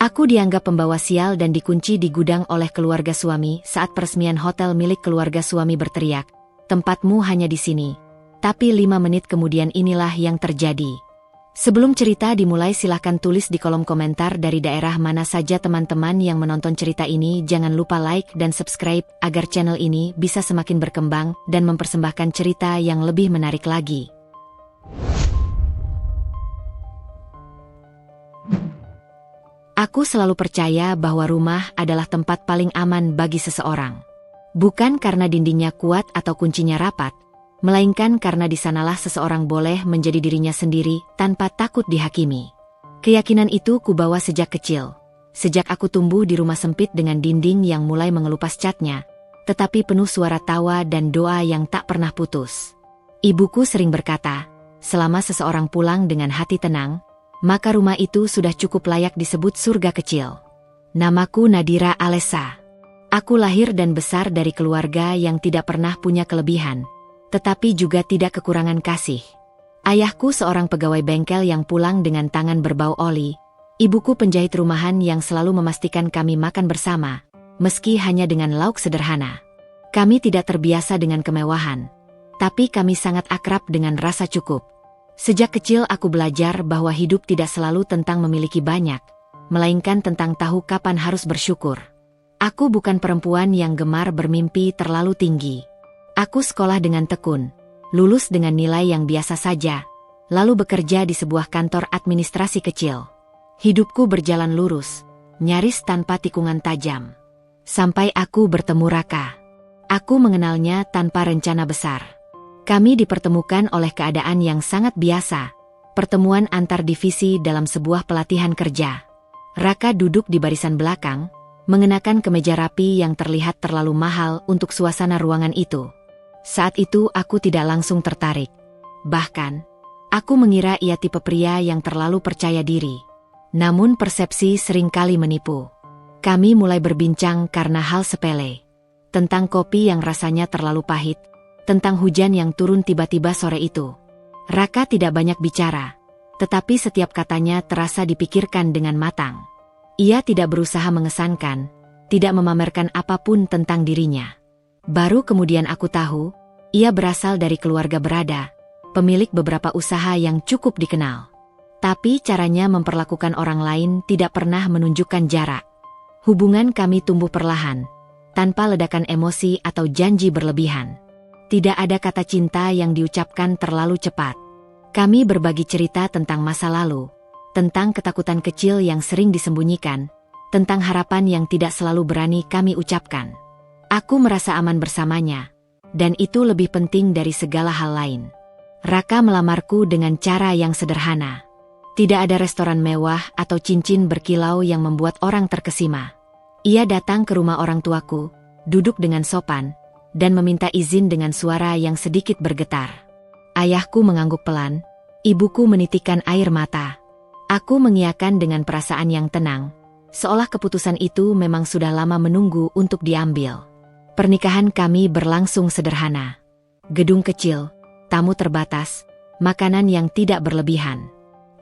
Aku dianggap pembawa sial dan dikunci di gudang oleh keluarga suami saat peresmian hotel milik keluarga suami berteriak, "Tempatmu hanya di sini." Tapi 5 menit kemudian inilah yang terjadi. Sebelum cerita dimulai silahkan tulis di kolom komentar dari daerah mana saja teman-teman yang menonton cerita ini. Jangan lupa like dan subscribe agar channel ini bisa semakin berkembang dan mempersembahkan cerita yang lebih menarik lagi. Aku selalu percaya bahwa rumah adalah tempat paling aman bagi seseorang. Bukan karena dindingnya kuat atau kuncinya rapat, melainkan karena di sanalah seseorang boleh menjadi dirinya sendiri tanpa takut dihakimi. Keyakinan itu kubawa sejak kecil. Sejak aku tumbuh di rumah sempit dengan dinding yang mulai mengelupas catnya, tetapi penuh suara tawa dan doa yang tak pernah putus. Ibuku sering berkata, selama seseorang pulang dengan hati tenang, maka rumah itu sudah cukup layak disebut surga kecil. Namaku Nadira Alessa. Aku lahir dan besar dari keluarga yang tidak pernah punya kelebihan, tetapi juga tidak kekurangan kasih. Ayahku seorang pegawai bengkel yang pulang dengan tangan berbau oli. Ibuku penjahit rumahan yang selalu memastikan kami makan bersama, meski hanya dengan lauk sederhana. Kami tidak terbiasa dengan kemewahan, tapi kami sangat akrab dengan rasa cukup. Sejak kecil aku belajar bahwa hidup tidak selalu tentang memiliki banyak, melainkan tentang tahu kapan harus bersyukur. Aku bukan perempuan yang gemar bermimpi terlalu tinggi. Aku sekolah dengan tekun, lulus dengan nilai yang biasa saja, lalu bekerja di sebuah kantor administrasi kecil. Hidupku berjalan lurus, nyaris tanpa tikungan tajam. Sampai aku bertemu Raka. Aku mengenalnya tanpa rencana besar. Kami dipertemukan oleh keadaan yang sangat biasa, pertemuan antar divisi dalam sebuah pelatihan kerja. Raka duduk di barisan belakang, mengenakan kemeja rapi yang terlihat terlalu mahal untuk suasana ruangan itu. Saat itu aku tidak langsung tertarik. Bahkan, aku mengira ia tipe pria yang terlalu percaya diri. Namun persepsi seringkali menipu. Kami mulai berbincang karena hal sepele. Tentang kopi yang rasanya terlalu pahit, tentang hujan yang turun tiba-tiba sore itu. Raka tidak banyak bicara, tetapi setiap katanya terasa dipikirkan dengan matang. Ia tidak berusaha mengesankan, tidak memamerkan apapun tentang dirinya. Baru kemudian aku tahu, ia berasal dari keluarga berada, pemilik beberapa usaha yang cukup dikenal. Tapi caranya memperlakukan orang lain tidak pernah menunjukkan jarak. Hubungan kami tumbuh perlahan, tanpa ledakan emosi atau janji berlebihan. Tidak ada kata cinta yang diucapkan terlalu cepat. Kami berbagi cerita tentang masa lalu, tentang ketakutan kecil yang sering disembunyikan, tentang harapan yang tidak selalu berani kami ucapkan. Aku merasa aman bersamanya, dan itu lebih penting dari segala hal lain. Raka melamarku dengan cara yang sederhana. Tidak ada restoran mewah atau cincin berkilau yang membuat orang terkesima. Ia datang ke rumah orang tuaku, duduk dengan sopan, dan meminta izin dengan suara yang sedikit bergetar. Ayahku mengangguk pelan, ibuku menitikkan air mata. Aku mengiyakan dengan perasaan yang tenang, seolah keputusan itu memang sudah lama menunggu untuk diambil. Pernikahan kami berlangsung sederhana. Gedung kecil, tamu terbatas, makanan yang tidak berlebihan.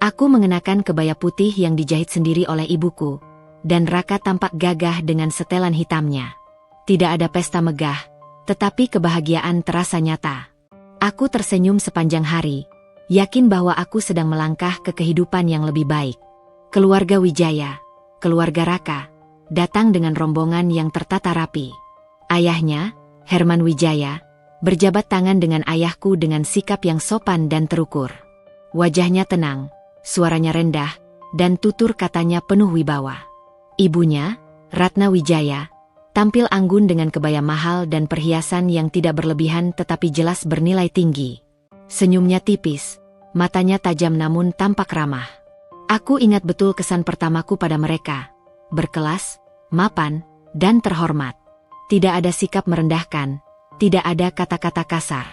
Aku mengenakan kebaya putih yang dijahit sendiri oleh ibuku, dan Raka tampak gagah dengan setelan hitamnya. Tidak ada pesta megah, tetapi kebahagiaan terasa nyata. Aku tersenyum sepanjang hari, yakin bahwa aku sedang melangkah ke kehidupan yang lebih baik. Keluarga Wijaya, keluarga Raka, datang dengan rombongan yang tertata rapi. Ayahnya, Herman Wijaya, berjabat tangan dengan ayahku dengan sikap yang sopan dan terukur. Wajahnya tenang, suaranya rendah, dan tutur katanya penuh wibawa. Ibunya, Ratna Wijaya, tampil anggun dengan kebaya mahal dan perhiasan yang tidak berlebihan tetapi jelas bernilai tinggi. Senyumnya tipis, matanya tajam namun tampak ramah. Aku ingat betul kesan pertamaku pada mereka. Berkelas, mapan, dan terhormat. Tidak ada sikap merendahkan, tidak ada kata-kata kasar.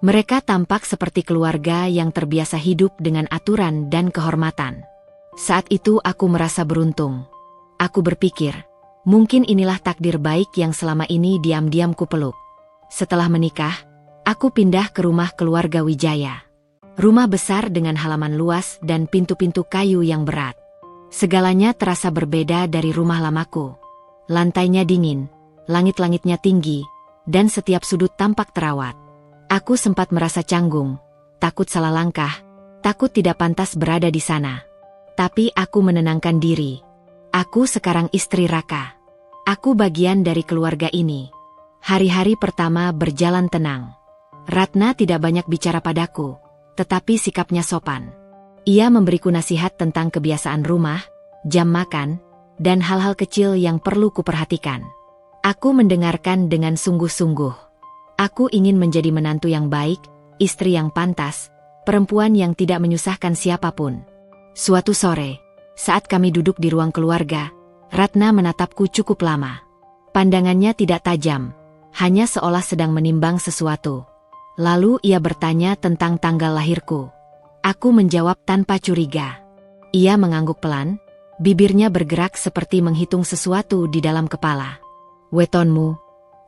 Mereka tampak seperti keluarga yang terbiasa hidup dengan aturan dan kehormatan. Saat itu aku merasa beruntung. Aku berpikir, mungkin inilah takdir baik yang selama ini diam-diam kupeluk. Setelah menikah, aku pindah ke rumah keluarga Wijaya. Rumah besar dengan halaman luas dan pintu-pintu kayu yang berat. Segalanya terasa berbeda dari rumah lamaku. Lantainya dingin, langit-langitnya tinggi, dan setiap sudut tampak terawat. Aku sempat merasa canggung, takut salah langkah, takut tidak pantas berada di sana. Tapi aku menenangkan diri. Aku sekarang istri Raka. Aku bagian dari keluarga ini. Hari-hari pertama berjalan tenang. Ratna tidak banyak bicara padaku, tetapi sikapnya sopan. Ia memberiku nasihat tentang kebiasaan rumah, jam makan, dan hal-hal kecil yang perlu kuperhatikan. Aku mendengarkan dengan sungguh-sungguh. Aku ingin menjadi menantu yang baik, istri yang pantas, perempuan yang tidak menyusahkan siapapun. Suatu sore, saat kami duduk di ruang keluarga, Ratna menatapku cukup lama. Pandangannya tidak tajam, hanya seolah sedang menimbang sesuatu. Lalu ia bertanya tentang tanggal lahirku. Aku menjawab tanpa curiga. Ia mengangguk pelan, bibirnya bergerak seperti menghitung sesuatu di dalam kepala. "Wetonmu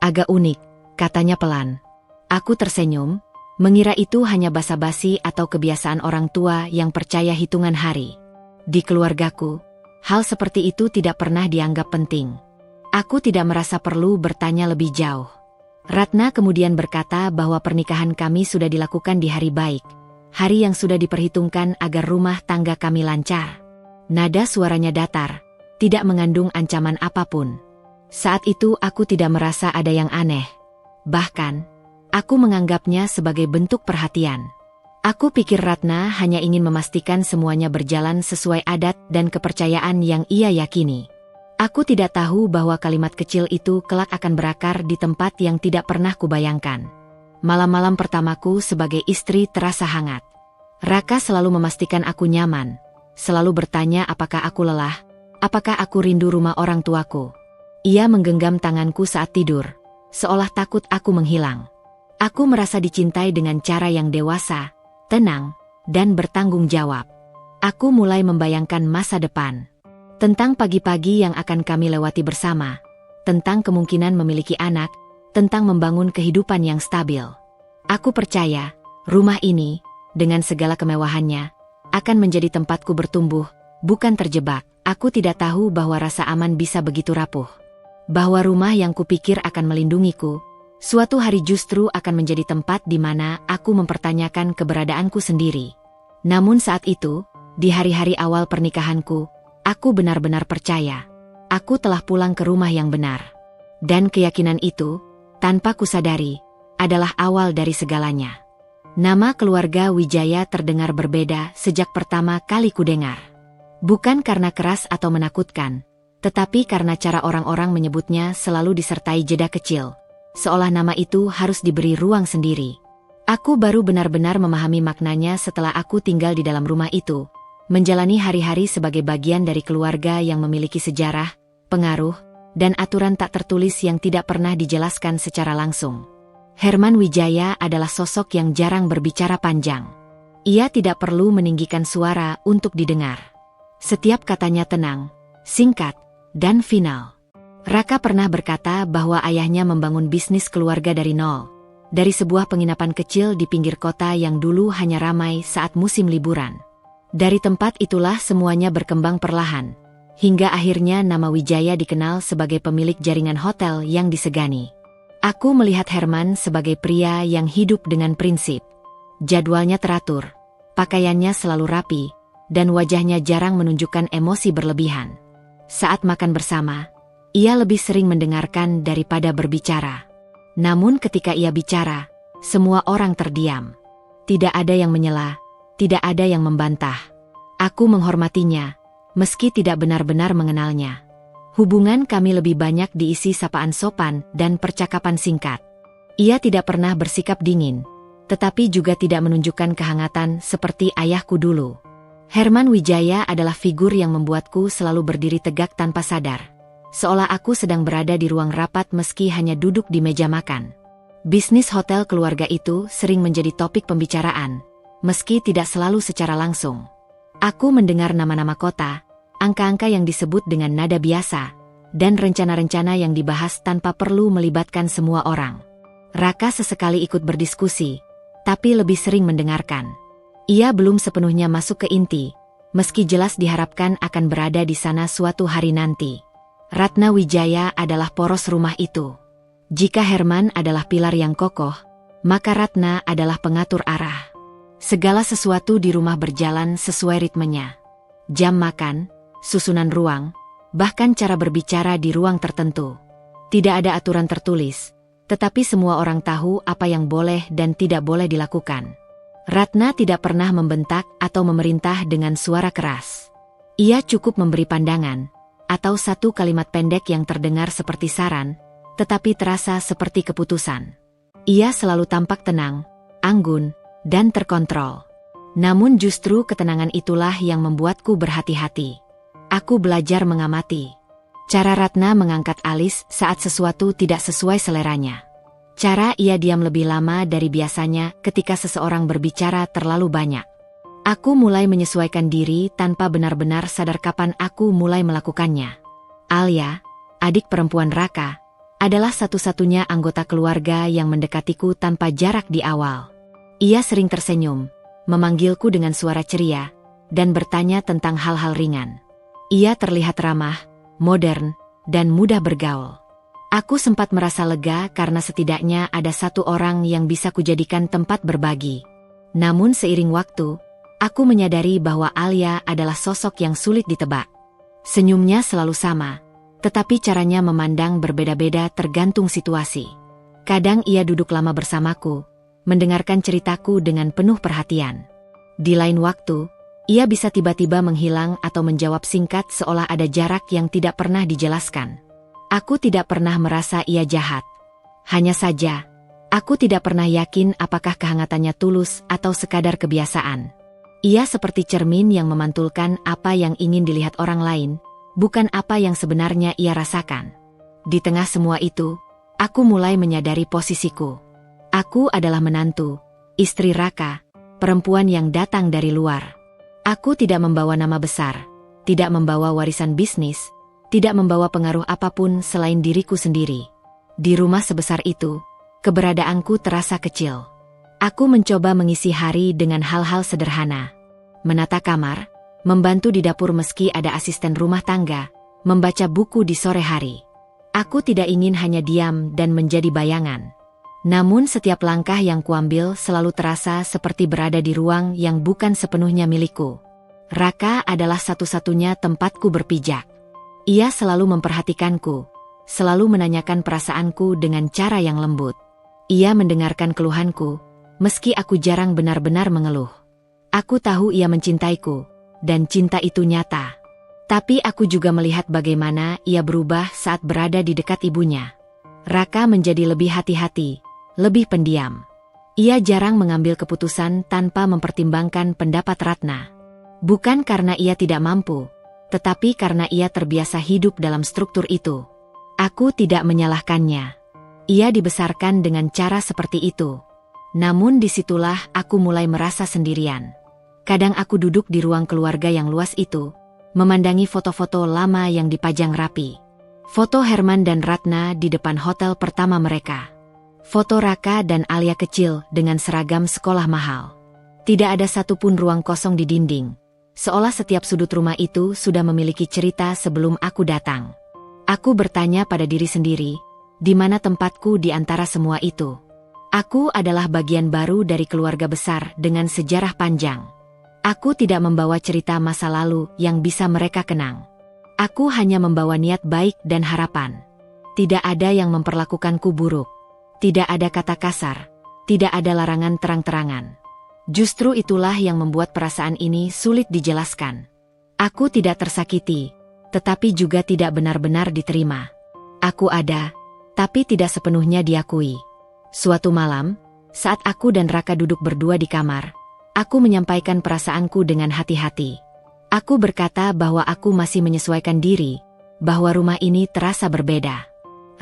agak unik," katanya pelan. Aku tersenyum, mengira itu hanya basa-basi atau kebiasaan orang tua yang percaya hitungan hari. Di keluargaku, hal seperti itu tidak pernah dianggap penting. Aku tidak merasa perlu bertanya lebih jauh. Ratna kemudian berkata bahwa pernikahan kami sudah dilakukan di hari baik, hari yang sudah diperhitungkan agar rumah tangga kami lancar. Nada suaranya datar, tidak mengandung ancaman apapun. Saat itu aku tidak merasa ada yang aneh. Bahkan, aku menganggapnya sebagai bentuk perhatian. Aku pikir Ratna hanya ingin memastikan semuanya berjalan sesuai adat dan kepercayaan yang ia yakini. Aku tidak tahu bahwa kalimat kecil itu kelak akan berakar di tempat yang tidak pernah kubayangkan. Malam-malam pertamaku sebagai istri terasa hangat. Raka selalu memastikan aku nyaman, selalu bertanya apakah aku lelah, apakah aku rindu rumah orang tuaku. Ia menggenggam tanganku saat tidur, seolah takut aku menghilang. Aku merasa dicintai dengan cara yang dewasa, tenang, dan bertanggung jawab. Aku mulai membayangkan masa depan. Tentang pagi-pagi yang akan kami lewati bersama, tentang kemungkinan memiliki anak, tentang membangun kehidupan yang stabil. Aku percaya, rumah ini, dengan segala kemewahannya, akan menjadi tempatku bertumbuh, bukan terjebak. Aku tidak tahu bahwa rasa aman bisa begitu rapuh. Bahwa rumah yang kupikir akan melindungiku, suatu hari justru akan menjadi tempat di mana aku mempertanyakan keberadaanku sendiri. Namun saat itu, di hari-hari awal pernikahanku, aku benar-benar percaya, aku telah pulang ke rumah yang benar. Dan keyakinan itu, tanpa kusadari, adalah awal dari segalanya. Nama keluarga Wijaya terdengar berbeda sejak pertama kali kudengar. Bukan karena keras atau menakutkan, tetapi karena cara orang-orang menyebutnya selalu disertai jeda kecil, seolah nama itu harus diberi ruang sendiri. Aku baru benar-benar memahami maknanya setelah aku tinggal di dalam rumah itu, menjalani hari-hari sebagai bagian dari keluarga yang memiliki sejarah, pengaruh, dan aturan tak tertulis yang tidak pernah dijelaskan secara langsung. Herman Wijaya adalah sosok yang jarang berbicara panjang. Ia tidak perlu meninggikan suara untuk didengar. Setiap katanya tenang, singkat, dan final. Raka pernah berkata bahwa ayahnya membangun bisnis keluarga dari nol, dari sebuah penginapan kecil di pinggir kota yang dulu hanya ramai saat musim liburan. Dari tempat itulah semuanya berkembang perlahan, hingga akhirnya nama Wijaya dikenal sebagai pemilik jaringan hotel yang disegani. Aku melihat Herman sebagai pria yang hidup dengan prinsip. Jadwalnya teratur, pakaiannya selalu rapi, dan wajahnya jarang menunjukkan emosi berlebihan. Saat makan bersama, ia lebih sering mendengarkan daripada berbicara. Namun ketika ia bicara, semua orang terdiam. Tidak ada yang menyela, tidak ada yang membantah. Aku menghormatinya, meski tidak benar-benar mengenalnya. Hubungan kami lebih banyak diisi sapaan sopan dan percakapan singkat. Ia tidak pernah bersikap dingin, tetapi juga tidak menunjukkan kehangatan seperti ayahku dulu. Herman Wijaya adalah figur yang membuatku selalu berdiri tegak tanpa sadar, seolah aku sedang berada di ruang rapat meski hanya duduk di meja makan. Bisnis hotel keluarga itu sering menjadi topik pembicaraan, meski tidak selalu secara langsung. Aku mendengar nama-nama kota, angka-angka yang disebut dengan nada biasa, dan rencana-rencana yang dibahas tanpa perlu melibatkan semua orang. Raka sesekali ikut berdiskusi, tapi lebih sering mendengarkan. Ia belum sepenuhnya masuk ke inti, meski jelas diharapkan akan berada di sana suatu hari nanti. Ratna Wijaya adalah poros rumah itu. Jika Herman adalah pilar yang kokoh, maka Ratna adalah pengatur arah. Segala sesuatu di rumah berjalan sesuai ritmenya. Jam makan, susunan ruang, bahkan cara berbicara di ruang tertentu. Tidak ada aturan tertulis, tetapi semua orang tahu apa yang boleh dan tidak boleh dilakukan. Ratna tidak pernah membentak atau memerintah dengan suara keras. Ia cukup memberi pandangan, atau satu kalimat pendek yang terdengar seperti saran, tetapi terasa seperti keputusan. Ia selalu tampak tenang, anggun, dan terkontrol. Namun justru ketenangan itulah yang membuatku berhati-hati. Aku belajar mengamati cara Ratna mengangkat alis saat sesuatu tidak sesuai seleranya. Cara ia diam lebih lama dari biasanya ketika seseorang berbicara terlalu banyak. Aku mulai menyesuaikan diri tanpa benar-benar sadar kapan aku mulai melakukannya. Alia, adik perempuan Raka, adalah satu-satunya anggota keluarga yang mendekatiku tanpa jarak di awal. Ia sering tersenyum, memanggilku dengan suara ceria, dan bertanya tentang hal-hal ringan. Ia terlihat ramah, modern, dan mudah bergaul. Aku sempat merasa lega karena setidaknya ada satu orang yang bisa kujadikan tempat berbagi. Namun seiring waktu, aku menyadari bahwa Alia adalah sosok yang sulit ditebak. Senyumnya selalu sama, tetapi caranya memandang berbeda-beda tergantung situasi. Kadang ia duduk lama bersamaku, mendengarkan ceritaku dengan penuh perhatian. Di lain waktu, ia bisa tiba-tiba menghilang atau menjawab singkat seolah ada jarak yang tidak pernah dijelaskan. Aku tidak pernah merasa ia jahat. Hanya saja, aku tidak pernah yakin apakah kehangatannya tulus atau sekadar kebiasaan. Ia seperti cermin yang memantulkan apa yang ingin dilihat orang lain, bukan apa yang sebenarnya ia rasakan. Di tengah semua itu, aku mulai menyadari posisiku. Aku adalah menantu, istri Raka, perempuan yang datang dari luar. Aku tidak membawa nama besar, tidak membawa warisan bisnis, tidak membawa pengaruh apapun selain diriku sendiri. Di rumah sebesar itu, keberadaanku terasa kecil. Aku mencoba mengisi hari dengan hal-hal sederhana. Menata kamar, membantu di dapur meski ada asisten rumah tangga, membaca buku di sore hari. Aku tidak ingin hanya diam dan menjadi bayangan. Namun setiap langkah yang kuambil selalu terasa seperti berada di ruang yang bukan sepenuhnya milikku. Raka adalah satu-satunya tempatku berpijak. Ia selalu memperhatikanku, selalu menanyakan perasaanku dengan cara yang lembut. Ia mendengarkan keluhanku, meski aku jarang benar-benar mengeluh. Aku tahu ia mencintaiku, dan cinta itu nyata. Tapi aku juga melihat bagaimana ia berubah saat berada di dekat ibunya. Raka menjadi lebih hati-hati, lebih pendiam. Ia jarang mengambil keputusan tanpa mempertimbangkan pendapat Ratna. Bukan karena ia tidak mampu, tetapi karena ia terbiasa hidup dalam struktur itu. Aku tidak menyalahkannya. Ia dibesarkan dengan cara seperti itu. Namun disitulah aku mulai merasa sendirian. Kadang aku duduk di ruang keluarga yang luas itu, memandangi foto-foto lama yang dipajang rapi. Foto Herman dan Ratna di depan hotel pertama mereka. Foto Raka dan Alia kecil dengan seragam sekolah mahal. Tidak ada satupun ruang kosong di dinding. Seolah setiap sudut rumah itu sudah memiliki cerita sebelum aku datang. Aku bertanya pada diri sendiri, di mana tempatku di antara semua itu? Aku adalah bagian baru dari keluarga besar dengan sejarah panjang. Aku tidak membawa cerita masa lalu yang bisa mereka kenang. Aku hanya membawa niat baik dan harapan. Tidak ada yang memperlakukanku buruk. Tidak ada kata kasar, tidak ada larangan terang-terangan. Justru itulah yang membuat perasaan ini sulit dijelaskan. Aku tidak tersakiti, tetapi juga tidak benar-benar diterima. Aku ada, tapi tidak sepenuhnya diakui. Suatu malam, saat aku dan Raka duduk berdua di kamar, aku menyampaikan perasaanku dengan hati-hati. Aku berkata bahwa aku masih menyesuaikan diri, bahwa rumah ini terasa berbeda.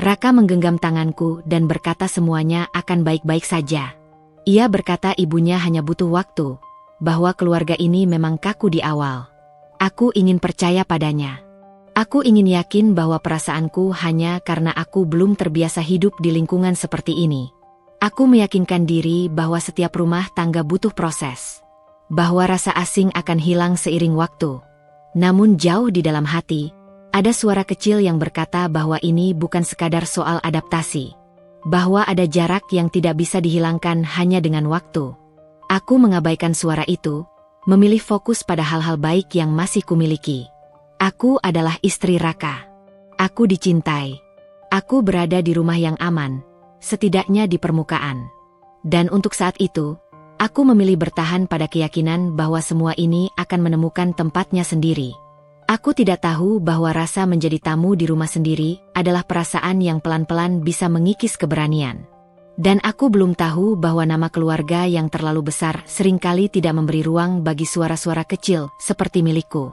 Raka menggenggam tanganku dan berkata semuanya akan baik-baik saja. Ia berkata ibunya hanya butuh waktu, bahwa keluarga ini memang kaku di awal. Aku ingin percaya padanya. Aku ingin yakin bahwa perasaanku hanya karena aku belum terbiasa hidup di lingkungan seperti ini. Aku meyakinkan diri bahwa setiap rumah tangga butuh proses. bahwa rasa asing akan hilang seiring waktu. Namun jauh di dalam hati, ada suara kecil yang berkata bahwa ini bukan sekadar soal adaptasi. Bahwa ada jarak yang tidak bisa dihilangkan hanya dengan waktu. Aku mengabaikan suara itu, memilih fokus pada hal-hal baik yang masih kumiliki. Aku adalah istri Raka. Aku dicintai. Aku berada di rumah yang aman, setidaknya di permukaan. Dan untuk saat itu, aku memilih bertahan pada keyakinan bahwa semua ini akan menemukan tempatnya sendiri. Aku tidak tahu bahwa rasa menjadi tamu di rumah sendiri adalah perasaan yang pelan-pelan bisa mengikis keberanian. Dan aku belum tahu bahwa nama keluarga yang terlalu besar seringkali tidak memberi ruang bagi suara-suara kecil seperti milikku.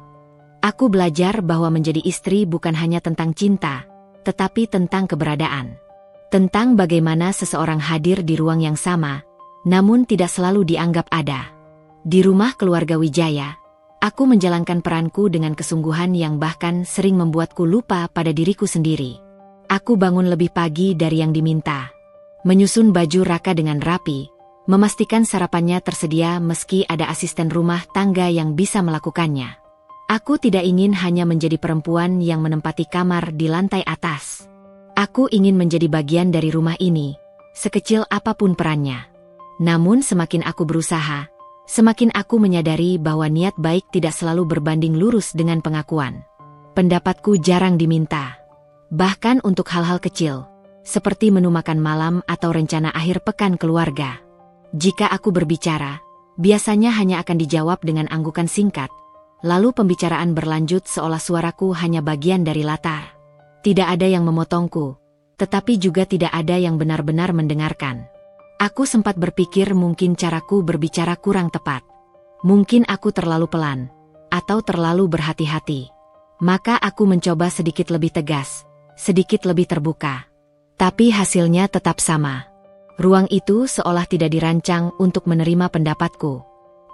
Aku belajar bahwa menjadi istri bukan hanya tentang cinta, tetapi tentang keberadaan. Tentang bagaimana seseorang hadir di ruang yang sama, namun tidak selalu dianggap ada. Di rumah keluarga Wijaya, aku menjalankan peranku dengan kesungguhan yang bahkan sering membuatku lupa pada diriku sendiri. Aku bangun lebih pagi dari yang diminta. Menyusun baju Raka dengan rapi, memastikan sarapannya tersedia meski ada asisten rumah tangga yang bisa melakukannya. Aku tidak ingin hanya menjadi perempuan yang menempati kamar di lantai atas. Aku ingin menjadi bagian dari rumah ini, sekecil apapun perannya. Namun semakin aku berusaha, semakin aku menyadari bahwa niat baik tidak selalu berbanding lurus dengan pengakuan. Pendapatku jarang diminta. Bahkan untuk hal-hal kecil, seperti menu makan malam atau rencana akhir pekan keluarga. Jika aku berbicara, biasanya hanya akan dijawab dengan anggukan singkat, lalu pembicaraan berlanjut seolah suaraku hanya bagian dari latar. Tidak ada yang memotongku, tetapi juga tidak ada yang benar-benar mendengarkan. Aku sempat berpikir mungkin caraku berbicara kurang tepat. Mungkin aku terlalu pelan, atau terlalu berhati-hati. Maka aku mencoba sedikit lebih tegas, sedikit lebih terbuka. Tapi hasilnya tetap sama. Ruang itu seolah tidak dirancang untuk menerima pendapatku.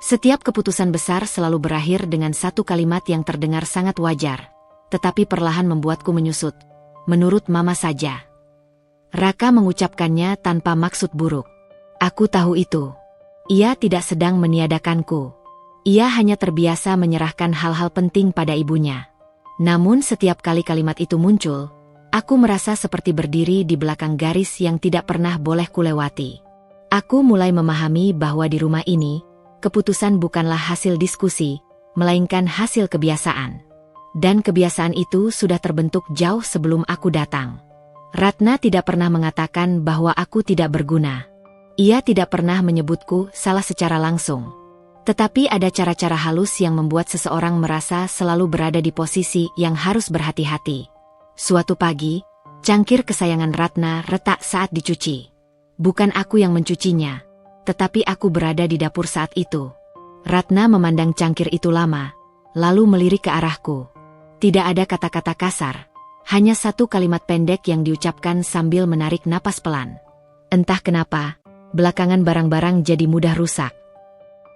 Setiap keputusan besar selalu berakhir dengan satu kalimat yang terdengar sangat wajar, tetapi perlahan membuatku menyusut. Menurut Mama saja. Raka mengucapkannya tanpa maksud buruk. Aku tahu itu. Ia tidak sedang meniadakanku. Ia hanya terbiasa menyerahkan hal-hal penting pada ibunya. Namun setiap kali kalimat itu muncul, aku merasa seperti berdiri di belakang garis yang tidak pernah boleh kulewati. Aku mulai memahami bahwa di rumah ini, keputusan bukanlah hasil diskusi, melainkan hasil kebiasaan. Dan kebiasaan itu sudah terbentuk jauh sebelum aku datang. Ratna tidak pernah mengatakan bahwa aku tidak berguna. Ia tidak pernah menyebutku salah secara langsung. Tetapi ada cara-cara halus yang membuat seseorang merasa selalu berada di posisi yang harus berhati-hati. Suatu pagi, cangkir kesayangan Ratna retak saat dicuci. Bukan aku yang mencucinya, tetapi aku berada di dapur saat itu. Ratna memandang cangkir itu lama, lalu melirik ke arahku. Tidak ada kata-kata kasar, hanya satu kalimat pendek yang diucapkan sambil menarik napas pelan. Entah kenapa, belakangan barang-barang jadi mudah rusak.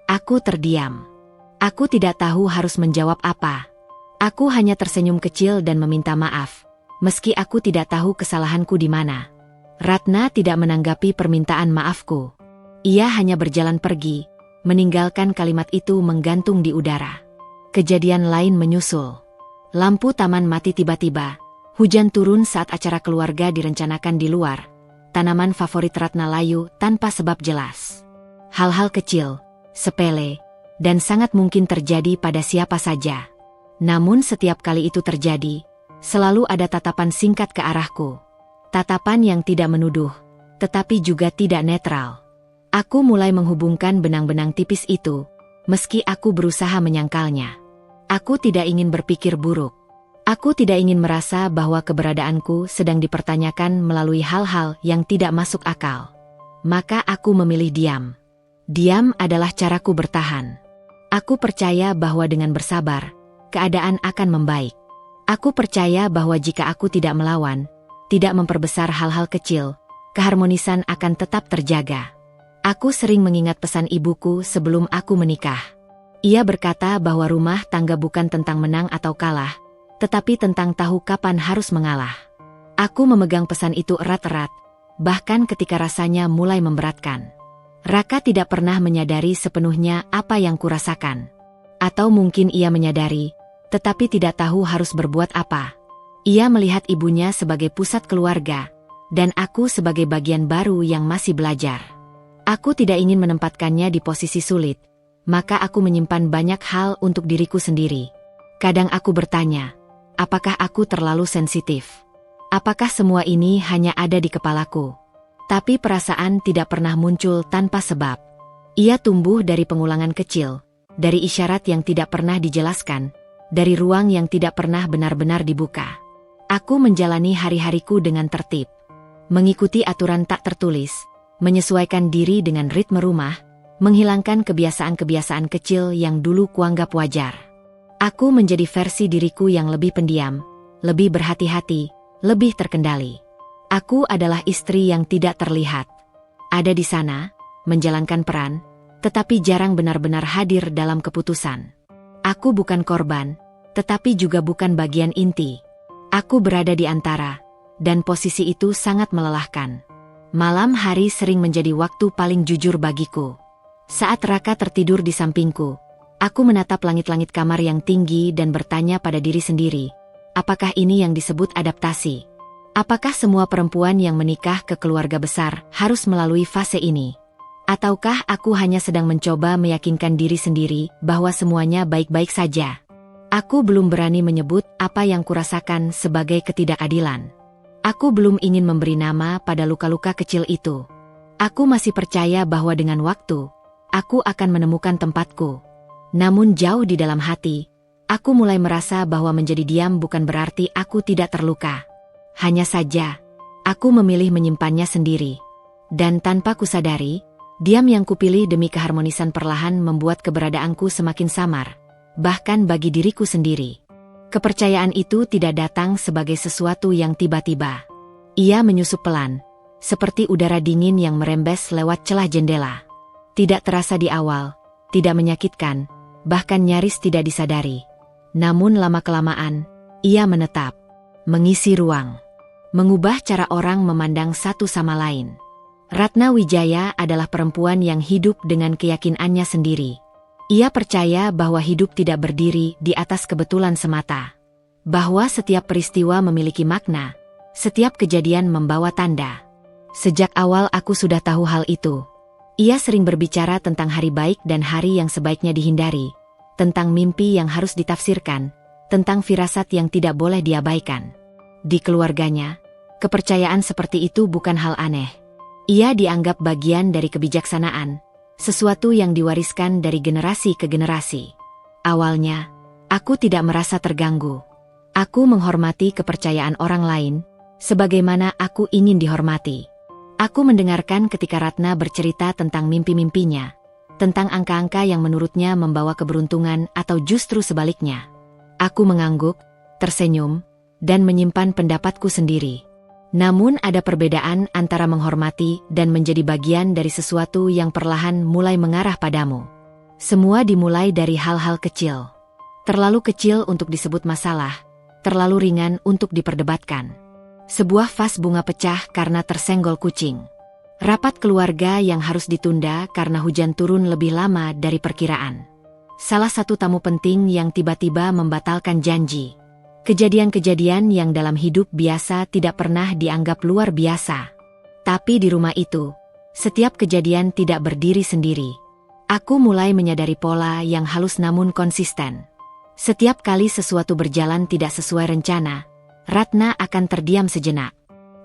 Aku terdiam. Aku tidak tahu harus menjawab apa. Aku hanya tersenyum kecil dan meminta maaf, meski aku tidak tahu kesalahanku di mana. Ratna tidak menanggapi permintaan maafku. Ia hanya berjalan pergi, meninggalkan kalimat itu menggantung di udara. Kejadian lain menyusul. Lampu taman mati tiba-tiba. Hujan turun saat acara keluarga direncanakan di luar. Tanaman favorit Ratna layu tanpa sebab jelas. Hal-hal kecil, sepele, dan sangat mungkin terjadi pada siapa saja. Namun setiap kali itu terjadi, selalu ada tatapan singkat ke arahku. Tatapan yang tidak menuduh, tetapi juga tidak netral. Aku mulai menghubungkan benang-benang tipis itu, meski aku berusaha menyangkalnya. Aku tidak ingin berpikir buruk. Aku tidak ingin merasa bahwa keberadaanku sedang dipertanyakan melalui hal-hal yang tidak masuk akal. Maka aku memilih diam. Diam adalah caraku bertahan. Aku percaya bahwa dengan bersabar, keadaan akan membaik. Aku percaya bahwa jika aku tidak melawan, tidak memperbesar hal-hal kecil, keharmonisan akan tetap terjaga. Aku sering mengingat pesan ibuku sebelum aku menikah. Ia berkata bahwa rumah tangga bukan tentang menang atau kalah, tetapi tentang tahu kapan harus mengalah. Aku memegang pesan itu erat-erat, bahkan ketika rasanya mulai memberatkan. Raka tidak pernah menyadari sepenuhnya apa yang kurasakan. Atau mungkin ia menyadari, tetapi tidak tahu harus berbuat apa. Ia melihat ibunya sebagai pusat keluarga, dan aku sebagai bagian baru yang masih belajar. Aku tidak ingin menempatkannya di posisi sulit, maka aku menyimpan banyak hal untuk diriku sendiri. Kadang aku bertanya, apakah aku terlalu sensitif? Apakah semua ini hanya ada di kepalaku? Tapi perasaan tidak pernah muncul tanpa sebab. Ia tumbuh dari pengulangan kecil, dari isyarat yang tidak pernah dijelaskan, dari ruang yang tidak pernah benar-benar dibuka. Aku menjalani hari-hariku dengan tertib, mengikuti aturan tak tertulis, menyesuaikan diri dengan ritme rumah, menghilangkan kebiasaan-kebiasaan kecil yang dulu kuanggap wajar. Aku menjadi versi diriku yang lebih pendiam, lebih berhati-hati, lebih terkendali. Aku adalah istri yang tidak terlihat. Ada di sana, menjalankan peran, tetapi jarang benar-benar hadir dalam keputusan. Aku bukan korban, tetapi juga bukan bagian inti. Aku berada di antara, dan posisi itu sangat melelahkan. Malam hari sering menjadi waktu paling jujur bagiku. Saat Raka tertidur di sampingku, aku menatap langit-langit kamar yang tinggi dan bertanya pada diri sendiri, apakah ini yang disebut adaptasi? Apakah semua perempuan yang menikah ke keluarga besar harus melalui fase ini? Ataukah aku hanya sedang mencoba meyakinkan diri sendiri bahwa semuanya baik-baik saja? Aku belum berani menyebut apa yang kurasakan sebagai ketidakadilan. Aku belum ingin memberi nama pada luka-luka kecil itu. Aku masih percaya bahwa dengan waktu, aku akan menemukan tempatku. Namun jauh di dalam hati, aku mulai merasa bahwa menjadi diam bukan berarti aku tidak terluka. Hanya saja, aku memilih menyimpannya sendiri. Dan tanpa kusadari, diam yang kupilih demi keharmonisan perlahan membuat keberadaanku semakin samar. Bahkan bagi diriku sendiri. Kepercayaan itu tidak datang sebagai sesuatu yang tiba-tiba. Ia menyusup pelan, seperti udara dingin yang merembes lewat celah jendela. Tidak terasa di awal, tidak menyakitkan, bahkan nyaris tidak disadari. Namun lama-kelamaan, ia menetap, mengisi ruang, mengubah cara orang memandang satu sama lain. Ratna Wijaya adalah perempuan yang hidup dengan keyakinannya sendiri. Ia percaya bahwa hidup tidak berdiri di atas kebetulan semata. Bahwa setiap peristiwa memiliki makna, setiap kejadian membawa tanda. Sejak awal aku sudah tahu hal itu. Ia sering berbicara tentang hari baik dan hari yang sebaiknya dihindari, tentang mimpi yang harus ditafsirkan, tentang firasat yang tidak boleh diabaikan. Di keluarganya, kepercayaan seperti itu bukan hal aneh. Ia dianggap bagian dari kebijaksanaan, sesuatu yang diwariskan dari generasi ke generasi. Awalnya, aku tidak merasa terganggu. Aku menghormati kepercayaan orang lain, sebagaimana aku ingin dihormati. Aku mendengarkan ketika Ratna bercerita tentang mimpi-mimpinya, tentang angka-angka yang menurutnya membawa keberuntungan atau justru sebaliknya. Aku mengangguk, tersenyum, dan menyimpan pendapatku sendiri. Namun ada perbedaan antara menghormati dan menjadi bagian dari sesuatu yang perlahan mulai mengarah padamu. Semua dimulai dari hal-hal kecil. Terlalu kecil untuk disebut masalah, terlalu ringan untuk diperdebatkan. Sebuah vas bunga pecah karena tersenggol kucing. Rapat keluarga yang harus ditunda karena hujan turun lebih lama dari perkiraan. Salah satu tamu penting yang tiba-tiba membatalkan janji. Kejadian-kejadian yang dalam hidup biasa tidak pernah dianggap luar biasa. Tapi di rumah itu, setiap kejadian tidak berdiri sendiri. Aku mulai menyadari pola yang halus namun konsisten. Setiap kali sesuatu berjalan tidak sesuai rencana, Ratna akan terdiam sejenak.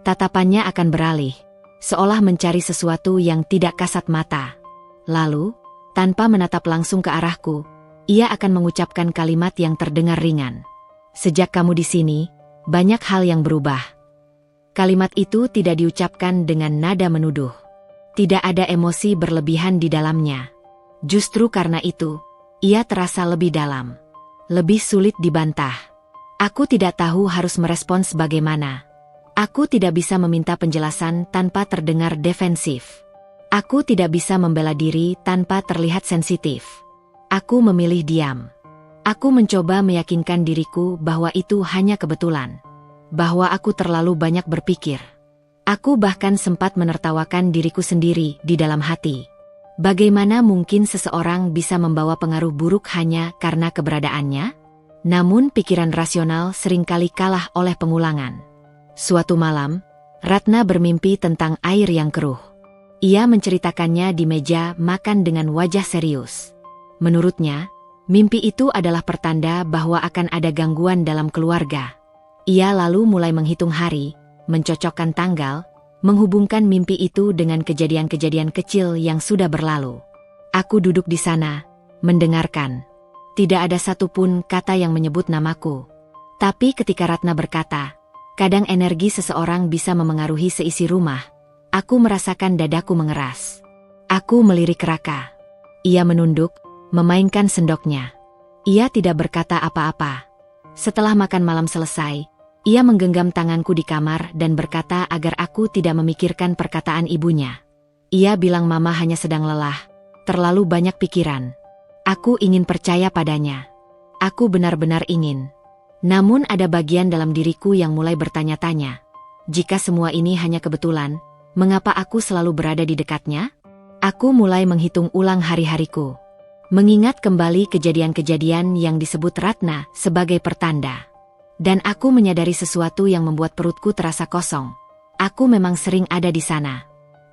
Tatapannya akan beralih, seolah mencari sesuatu yang tidak kasat mata. Lalu, tanpa menatap langsung ke arahku, ia akan mengucapkan kalimat yang terdengar ringan. Sejak kamu di sini, banyak hal yang berubah. Kalimat itu tidak diucapkan dengan nada menuduh. Tidak ada emosi berlebihan di dalamnya. Justru karena itu, ia terasa lebih dalam. Lebih sulit dibantah. Aku tidak tahu harus merespons bagaimana. Aku tidak bisa meminta penjelasan tanpa terdengar defensif. Aku tidak bisa membela diri tanpa terlihat sensitif. Aku memilih diam. Aku mencoba meyakinkan diriku bahwa itu hanya kebetulan. Bahwa aku terlalu banyak berpikir. Aku bahkan sempat menertawakan diriku sendiri di dalam hati. Bagaimana mungkin seseorang bisa membawa pengaruh buruk hanya karena keberadaannya? Namun pikiran rasional seringkali kalah oleh pengulangan. Suatu malam, Ratna bermimpi tentang air yang keruh. Ia menceritakannya di meja makan dengan wajah serius. Menurutnya, mimpi itu adalah pertanda bahwa akan ada gangguan dalam keluarga. Ia lalu mulai menghitung hari, mencocokkan tanggal, menghubungkan mimpi itu dengan kejadian-kejadian kecil yang sudah berlalu. Aku duduk di sana, mendengarkan. Tidak ada satupun kata yang menyebut namaku. Tapi ketika Ratna berkata, kadang energi seseorang bisa memengaruhi seisi rumah, aku merasakan dadaku mengeras. Aku melirik Raka. Ia menunduk, memainkan sendoknya. Ia tidak berkata apa-apa. Setelah makan malam selesai, ia menggenggam tanganku di kamar dan berkata agar aku tidak memikirkan perkataan ibunya. Ia bilang mama hanya sedang lelah, terlalu banyak pikiran. Aku ingin percaya padanya. Aku benar-benar ingin. Namun ada bagian dalam diriku yang mulai bertanya-tanya. Jika semua ini hanya kebetulan, mengapa aku selalu berada di dekatnya? Aku mulai menghitung ulang hari-hariku. Mengingat kembali kejadian-kejadian yang disebut Ratna sebagai pertanda. Dan aku menyadari sesuatu yang membuat perutku terasa kosong. Aku memang sering ada di sana.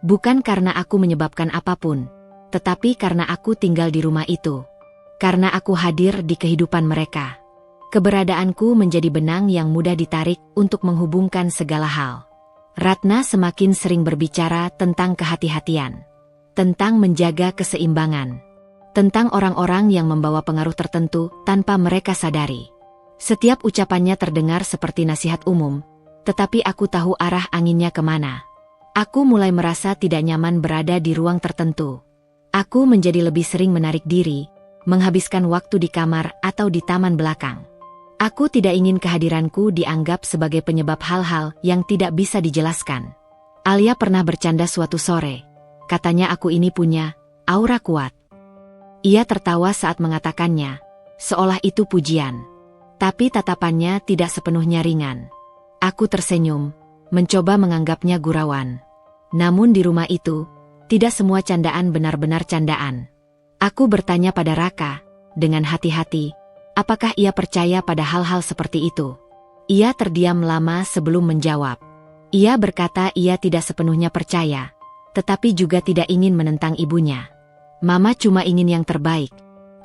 Bukan karena aku menyebabkan apapun, tetapi karena aku tinggal di rumah itu. Karena aku hadir di kehidupan mereka. Keberadaanku menjadi benang yang mudah ditarik untuk menghubungkan segala hal. Ratna semakin sering berbicara tentang kehati-hatian. Tentang menjaga keseimbangan. Tentang orang-orang yang membawa pengaruh tertentu tanpa mereka sadari. Setiap ucapannya terdengar seperti nasihat umum, tetapi aku tahu arah anginnya kemana. Aku mulai merasa tidak nyaman berada di ruang tertentu. Aku menjadi lebih sering menarik diri, menghabiskan waktu di kamar atau di taman belakang. Aku tidak ingin kehadiranku dianggap sebagai penyebab hal-hal yang tidak bisa dijelaskan. Alia pernah bercanda suatu sore. Katanya aku ini punya aura kuat. Ia tertawa saat mengatakannya, seolah itu pujian. Tapi tatapannya tidak sepenuhnya ringan. Aku tersenyum, mencoba menganggapnya gurauan. Namun di rumah itu, tidak semua candaan benar-benar candaan. Aku bertanya pada Raka, dengan hati-hati, apakah ia percaya pada hal-hal seperti itu? Ia terdiam lama sebelum menjawab. Ia berkata ia tidak sepenuhnya percaya, tetapi juga tidak ingin menentang ibunya. Mama cuma ingin yang terbaik,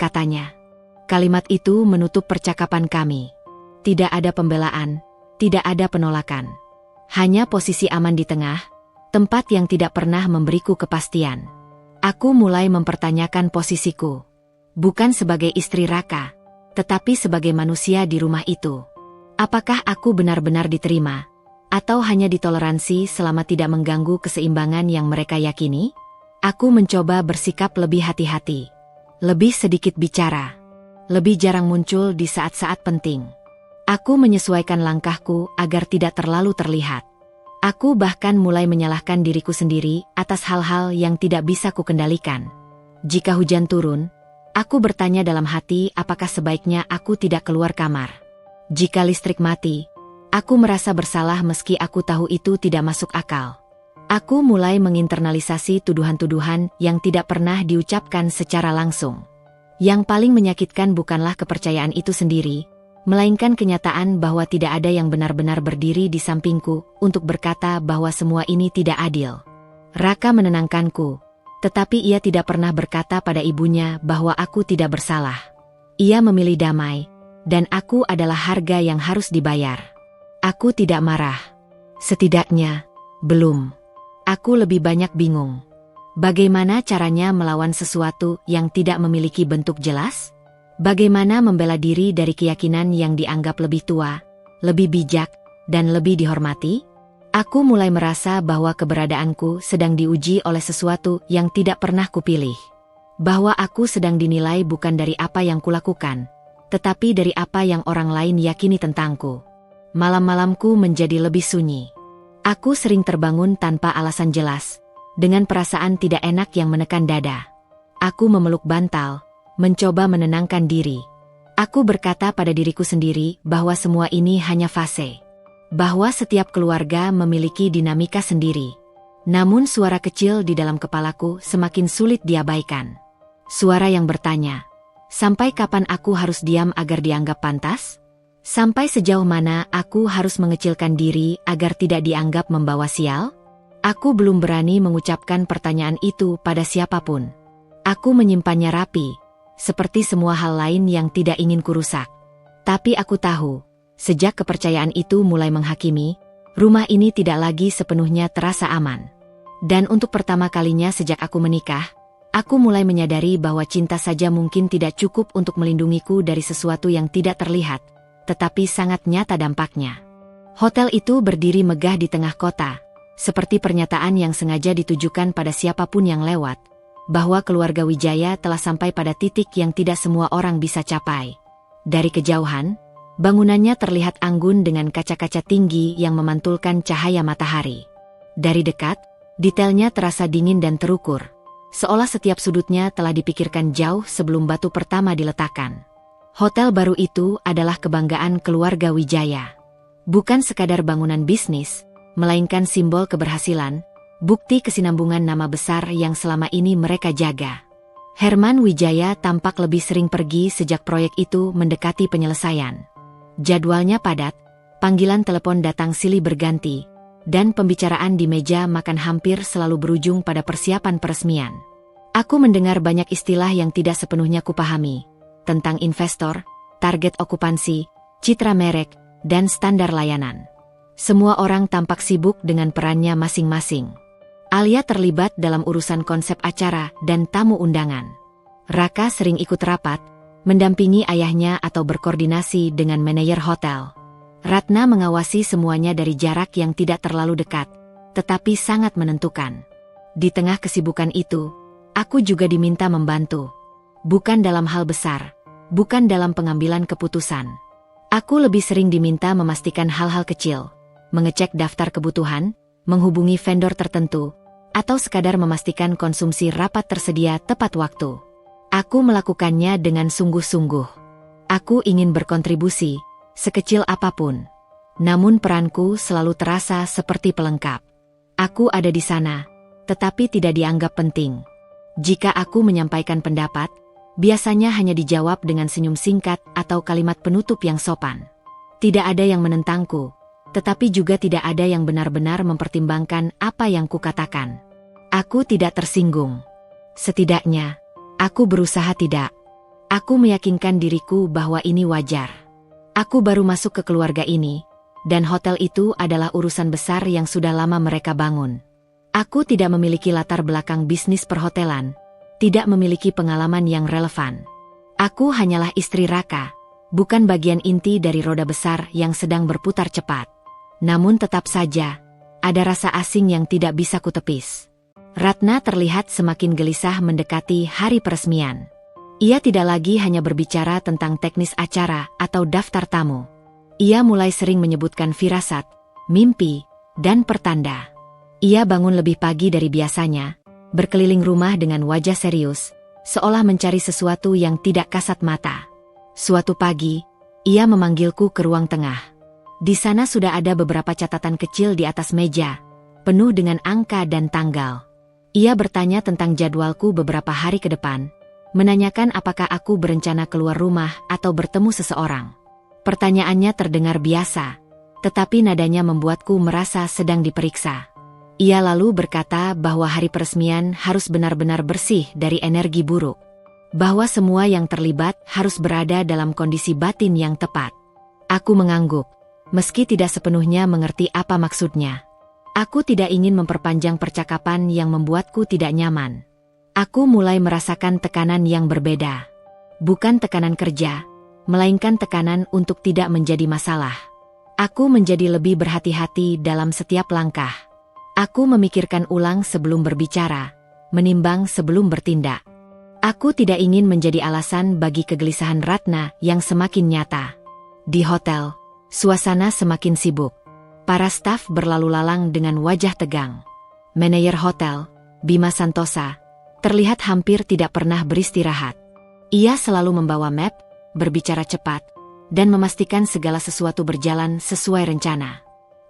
katanya. Kalimat itu menutup percakapan kami. Tidak ada pembelaan, tidak ada penolakan. Hanya posisi aman di tengah, tempat yang tidak pernah memberiku kepastian. Aku mulai mempertanyakan posisiku. Bukan sebagai istri Raka, tetapi sebagai manusia di rumah itu. Apakah aku benar-benar diterima? Atau hanya ditoleransi selama tidak mengganggu keseimbangan yang mereka yakini? Aku mencoba bersikap lebih hati-hati. Lebih sedikit bicara. Lebih jarang muncul di saat-saat penting. Aku menyesuaikan langkahku agar tidak terlalu terlihat. Aku bahkan mulai menyalahkan diriku sendiri atas hal-hal yang tidak bisa kukendalikan. Jika hujan turun, aku bertanya dalam hati apakah sebaiknya aku tidak keluar kamar. Jika listrik mati, aku merasa bersalah meski aku tahu itu tidak masuk akal. Aku mulai menginternalisasi tuduhan-tuduhan yang tidak pernah diucapkan secara langsung. Yang paling menyakitkan bukanlah kepercayaan itu sendiri, melainkan kenyataan bahwa tidak ada yang benar-benar berdiri di sampingku untuk berkata bahwa semua ini tidak adil. Raka menenangkanku, tetapi ia tidak pernah berkata pada ibunya bahwa aku tidak bersalah. Ia memilih damai, dan aku adalah harga yang harus dibayar. Aku tidak marah. Setidaknya, belum. Aku lebih banyak bingung. Bagaimana caranya melawan sesuatu yang tidak memiliki bentuk jelas? Bagaimana membela diri dari keyakinan yang dianggap lebih tua, lebih bijak, dan lebih dihormati? Aku mulai merasa bahwa keberadaanku sedang diuji oleh sesuatu yang tidak pernah kupilih. Bahwa aku sedang dinilai bukan dari apa yang kulakukan, tetapi dari apa yang orang lain yakini tentangku. Malam-malamku menjadi lebih sunyi. Aku sering terbangun tanpa alasan jelas, dengan perasaan tidak enak yang menekan dada. Aku memeluk bantal, mencoba menenangkan diri. Aku berkata pada diriku sendiri bahwa semua ini hanya fase. Bahwa setiap keluarga memiliki dinamika sendiri. Namun suara kecil di dalam kepalaku semakin sulit diabaikan. Suara yang bertanya, sampai kapan aku harus diam agar dianggap pantas? Sampai sejauh mana aku harus mengecilkan diri agar tidak dianggap membawa sial? Aku belum berani mengucapkan pertanyaan itu pada siapapun. Aku menyimpannya rapi, seperti semua hal lain yang tidak ingin kurusak. Tapi aku tahu, sejak kepercayaan itu mulai menghakimi, rumah ini tidak lagi sepenuhnya terasa aman. Dan untuk pertama kalinya sejak aku menikah, aku mulai menyadari bahwa cinta saja mungkin tidak cukup untuk melindungiku dari sesuatu yang tidak terlihat, tetapi sangat nyata dampaknya. Hotel itu berdiri megah di tengah kota, seperti pernyataan yang sengaja ditujukan pada siapapun yang lewat, bahwa keluarga Wijaya telah sampai pada titik yang tidak semua orang bisa capai. Dari kejauhan, bangunannya terlihat anggun dengan kaca-kaca tinggi yang memantulkan cahaya matahari. Dari dekat, detailnya terasa dingin dan terukur, seolah setiap sudutnya telah dipikirkan jauh sebelum batu pertama diletakkan. Hotel baru itu adalah kebanggaan keluarga Wijaya. Bukan sekadar bangunan bisnis, melainkan simbol keberhasilan, bukti kesinambungan nama besar yang selama ini mereka jaga. Herman Wijaya tampak lebih sering pergi sejak proyek itu mendekati penyelesaian. Jadwalnya padat, panggilan telepon datang silih berganti, dan pembicaraan di meja makan hampir selalu berujung pada persiapan peresmian. Aku mendengar banyak istilah yang tidak sepenuhnya kupahami, tentang investor, target okupansi, citra merek, dan standar layanan. Semua orang tampak sibuk dengan perannya masing-masing. Alia terlibat dalam urusan konsep acara dan tamu undangan. Raka sering ikut rapat, mendampingi ayahnya atau berkoordinasi dengan manajer hotel. Ratna mengawasi semuanya dari jarak yang tidak terlalu dekat, tetapi sangat menentukan. Di tengah kesibukan itu, aku juga diminta membantu. Bukan dalam hal besar, bukan dalam pengambilan keputusan. Aku lebih sering diminta memastikan hal-hal kecil, mengecek daftar kebutuhan, menghubungi vendor tertentu, atau sekadar memastikan konsumsi rapat tersedia tepat waktu. Aku melakukannya dengan sungguh-sungguh. Aku ingin berkontribusi, sekecil apapun. Namun peranku selalu terasa seperti pelengkap. Aku ada di sana, tetapi tidak dianggap penting. Jika aku menyampaikan pendapat, biasanya hanya dijawab dengan senyum singkat atau kalimat penutup yang sopan. Tidak ada yang menentangku, tetapi juga tidak ada yang benar-benar mempertimbangkan apa yang kukatakan. Aku tidak tersinggung. Setidaknya, aku berusaha tidak. Aku meyakinkan diriku bahwa ini wajar. Aku baru masuk ke keluarga ini, dan hotel itu adalah urusan besar yang sudah lama mereka bangun. Aku tidak memiliki latar belakang bisnis perhotelan, tidak memiliki pengalaman yang relevan. Aku hanyalah istri Raka, bukan bagian inti dari roda besar yang sedang berputar cepat. Namun tetap saja, ada rasa asing yang tidak bisa kutepis. Ratna terlihat semakin gelisah mendekati hari peresmian. Ia tidak lagi hanya berbicara tentang teknis acara atau daftar tamu. Ia mulai sering menyebutkan firasat, mimpi, dan pertanda. Ia bangun lebih pagi dari biasanya, berkeliling rumah dengan wajah serius, seolah mencari sesuatu yang tidak kasat mata. Suatu pagi, ia memanggilku ke ruang tengah. Di sana sudah ada beberapa catatan kecil di atas meja, penuh dengan angka dan tanggal. Ia bertanya tentang jadwalku beberapa hari ke depan, menanyakan apakah aku berencana keluar rumah atau bertemu seseorang. Pertanyaannya terdengar biasa, tetapi nadanya membuatku merasa sedang diperiksa. Ia lalu berkata bahwa hari peresmian harus benar-benar bersih dari energi buruk, bahwa semua yang terlibat harus berada dalam kondisi batin yang tepat. Aku mengangguk, meski tidak sepenuhnya mengerti apa maksudnya. Aku tidak ingin memperpanjang percakapan yang membuatku tidak nyaman. Aku mulai merasakan tekanan yang berbeda. Bukan tekanan kerja, melainkan tekanan untuk tidak menjadi masalah. Aku menjadi lebih berhati-hati dalam setiap langkah. Aku memikirkan ulang sebelum berbicara, menimbang sebelum bertindak. Aku tidak ingin menjadi alasan bagi kegelisahan Ratna yang semakin nyata. Di hotel, suasana semakin sibuk. Para staf berlalu lalang dengan wajah tegang. Manajer hotel, Bima Santosa, terlihat hampir tidak pernah beristirahat. Ia selalu membawa map, berbicara cepat, dan memastikan segala sesuatu berjalan sesuai rencana.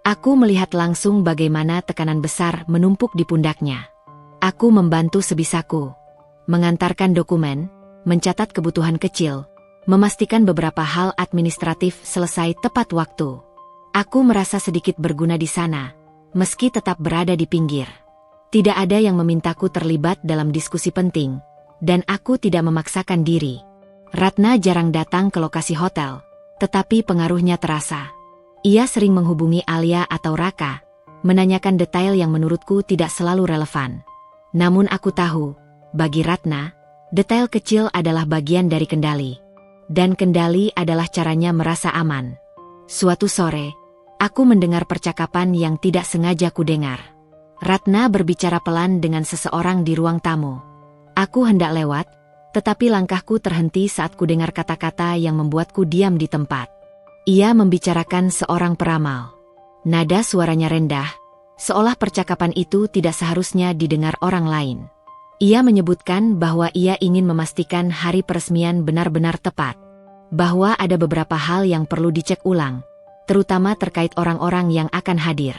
Aku melihat langsung bagaimana tekanan besar menumpuk di pundaknya. Aku membantu sebisaku. Mengantarkan dokumen, mencatat kebutuhan kecil, memastikan beberapa hal administratif selesai tepat waktu. Aku merasa sedikit berguna di sana, meski tetap berada di pinggir. Tidak ada yang memintaku terlibat dalam diskusi penting, dan aku tidak memaksakan diri. Ratna jarang datang ke lokasi hotel, tetapi pengaruhnya terasa. Ia sering menghubungi Alia atau Raka, menanyakan detail yang menurutku tidak selalu relevan. Namun aku tahu, bagi Ratna, detail kecil adalah bagian dari kendali. Dan kendali adalah caranya merasa aman. Suatu sore, aku mendengar percakapan yang tidak sengaja kudengar. Ratna berbicara pelan dengan seseorang di ruang tamu. Aku hendak lewat, tetapi langkahku terhenti saat kudengar kata-kata yang membuatku diam di tempat. Ia membicarakan seorang peramal. Nada suaranya rendah, seolah percakapan itu tidak seharusnya didengar orang lain. Ia menyebutkan bahwa ia ingin memastikan hari peresmian benar-benar tepat. Bahwa ada beberapa hal yang perlu dicek ulang, terutama terkait orang-orang yang akan hadir.